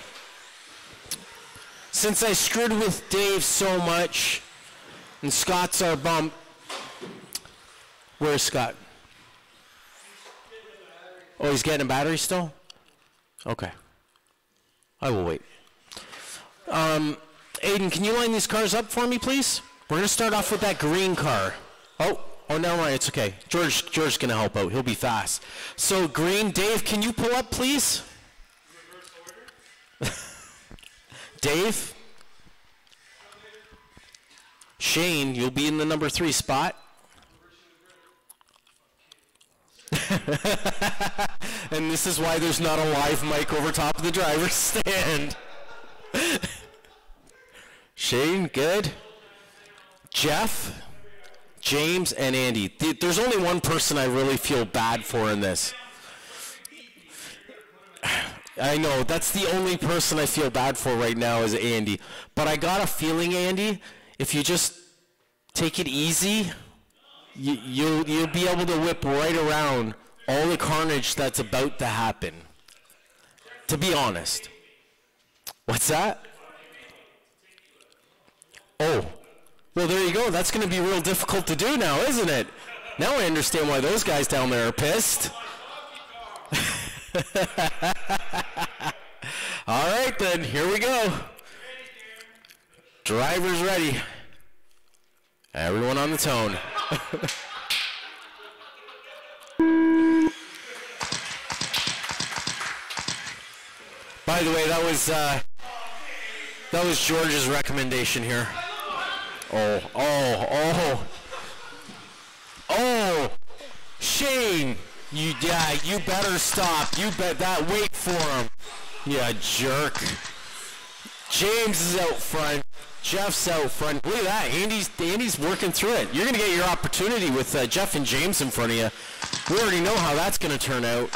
Since I screwed with Dave so much, and Scott's our bump. Where's Scott? Oh, he's getting a battery still? Okay. I will wait. Aiden, can you line these cars up for me, please? We're going to start off with that green car. Oh, never mind. It's okay. George's going to help out. He'll be fast. So, green. Dave, can you pull up, please? Dave? Shane, you'll be in the number 3 spot. And this is why there's not a live mic over top of the driver's stand. Shane, good. Jeff, James, and Andy. There's only one person I really feel bad for in this. I know, that's the only person I feel bad for right now is Andy. But I got a feeling, Andy, if you just take it easy, you'll be able to whip right around all the carnage that's about to happen. To be honest. What's that? Oh. Well, there you go. That's going to be real difficult to do now, isn't it? Now I understand why those guys down there are pissed. All right, then. Here we go. Driver's ready. Everyone on the tone. By the way, that was George's recommendation here. Oh, Shane, you better stop. You bet that. Wait for him. Yeah, jerk. James is out front. Jeff's out front. Look at that. Andy's working through it. You're going to get your opportunity with Jeff and James in front of you. We already know how that's going to turn out.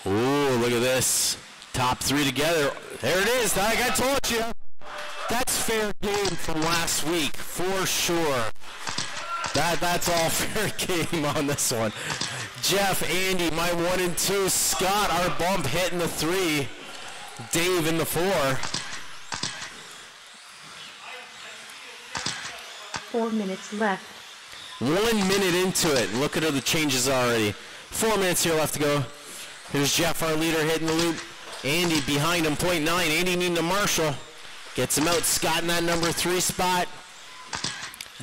Ooh, look at this. Top 3 together. There it is. Like I told you. That's fair game from last week, for sure. That's all fair game on this one. Jeff, Andy, my 1 and 2. Scott, our bump hitting the 3. Dave in the 4. 4 minutes left. 1 minute into it. Look at all the changes already. 4 minutes here left to go. Here's Jeff, our leader, hitting the loop. Andy behind him, 0.9. Andy needing to Marshall. Gets him out. Scott in that number 3 spot.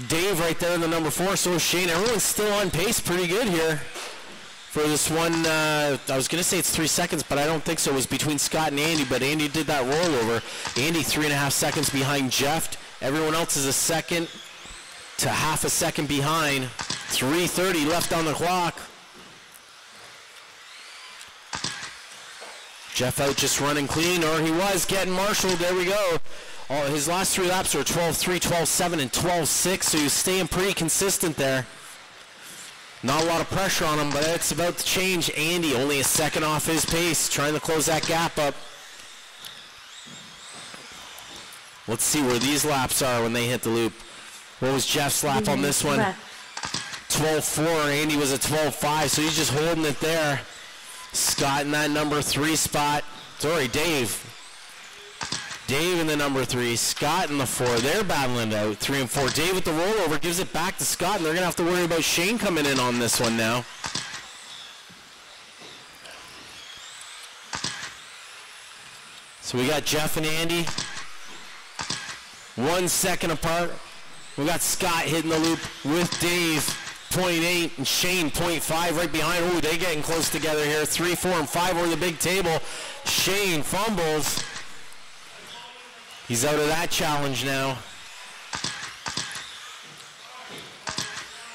Dave right there in the number 4. So is Shane. Everyone's still on pace pretty good here for this one. I was going to say it's 3 seconds, but I don't think so. It was between Scott and Andy, but Andy did that rollover. Andy 3.5 seconds behind Jeff. Everyone else is a second to half a second behind. 3:30 left on the clock. Jeff out just running clean, or he was getting marshaled. There we go. His last 3 laps were 12.3, 12.7, and 12.6, so he was staying pretty consistent there. Not a lot of pressure on him, but it's about to change. Andy only a second off his pace, trying to close that gap up. Let's see where these laps are when they hit the loop. What was Jeff's lap on this one? 12.4, Andy was at 12.5, so he's just holding it there. Scott in that number 3 spot. Sorry, Dave. Dave in the number 3, Scott in the 4. They're battling it out, 3 and 4. Dave with the rollover gives it back to Scott, and they're going to have to worry about Shane coming in on this one now. So we got Jeff and Andy 1 second apart. We got Scott hitting the loop with Dave, 0.8, and Shane, 0.5 right behind. Ooh, they're getting close together here. 3, 4, and 5 over the big table. Shane fumbles. He's out of that challenge now.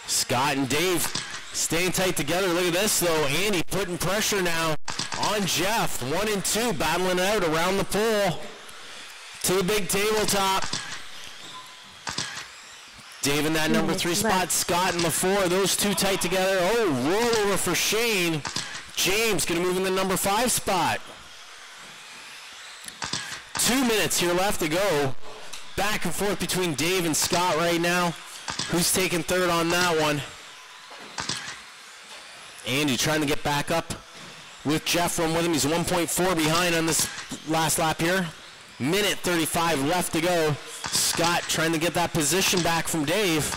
Scott and Dave staying tight together. Look at this, though. Andy putting pressure now on Jeff. 1 and 2 battling it out around the pole to the big tabletop. Dave in that number 3 spot. Scott in the 4. Those two tight together. Oh, rollover for Shane. James going to move in the number 5 spot. 2 minutes here left to go. Back and forth between Dave and Scott right now. Who's taking third on that one? Andy trying to get back up with Jeff from with him. He's 1.4 behind on this last lap here. Minute 35 left to go. Scott trying to get that position back from Dave.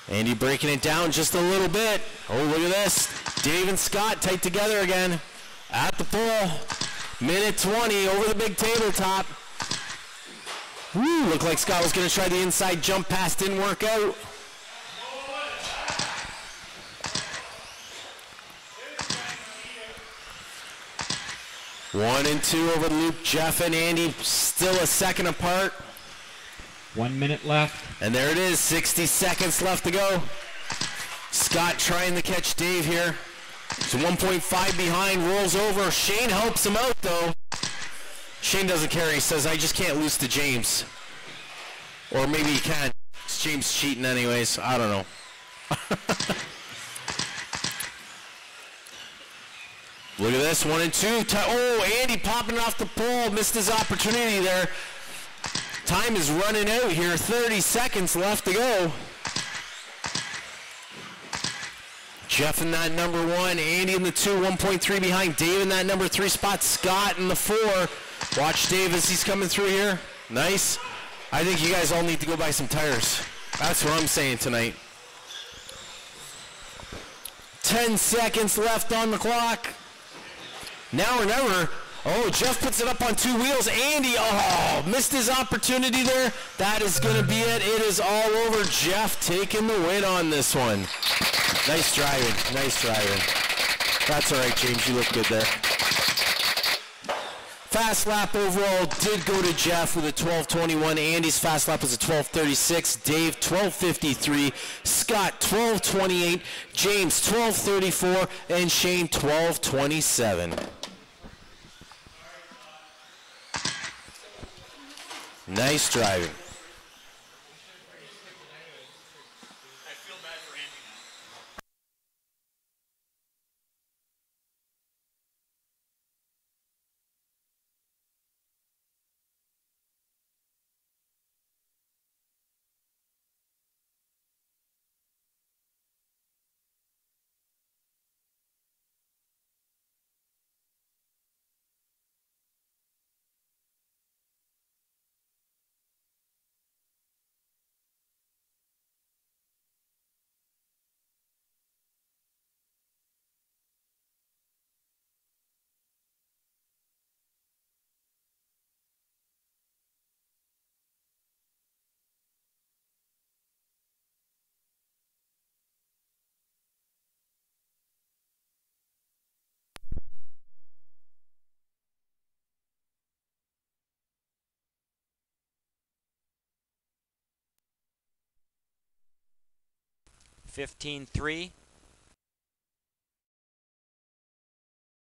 Andy breaking it down just a little bit. Oh, look at this. Dave and Scott tight together again at the pole. Minute 20 over the big tabletop. Woo, looked like Scott was going to try the inside jump pass. Didn't work out. One and 2 over the loop. Jeff and Andy still a second apart. 1 minute left. And there it is, 60 seconds left to go. Scott trying to catch Dave here. He's 1.5 behind, rolls over. Shane helps him out, though. Shane doesn't care. He says, I just can't lose to James. Or maybe he can. It's James cheating anyways. I don't know. Look at this, 1 and 2. Oh, Andy popping off the pole. Missed his opportunity there. Time is running out here. 30 seconds left to go. Jeff in that number 1. Andy in the 2. 1.3 behind. Dave in that number 3 spot. Scott in the 4. Watch Dave as he's coming through here. Nice. I think you guys all need to go buy some tires. That's what I'm saying tonight. 10 seconds left on the clock. Now or never. Oh, Jeff puts it up on 2 wheels. Andy, oh, missed his opportunity there. That is going to be it. It is all over. Jeff taking the win on this one. Nice driving. Nice driving. That's all right, James. You look good there. Fast lap overall did go to Jeff with a 12:21. Andy's fast lap was a 12:36. Dave, 12:53. Scott, 12:28. James, 12:34. And Shane, 12:27. Nice driving. 15-3.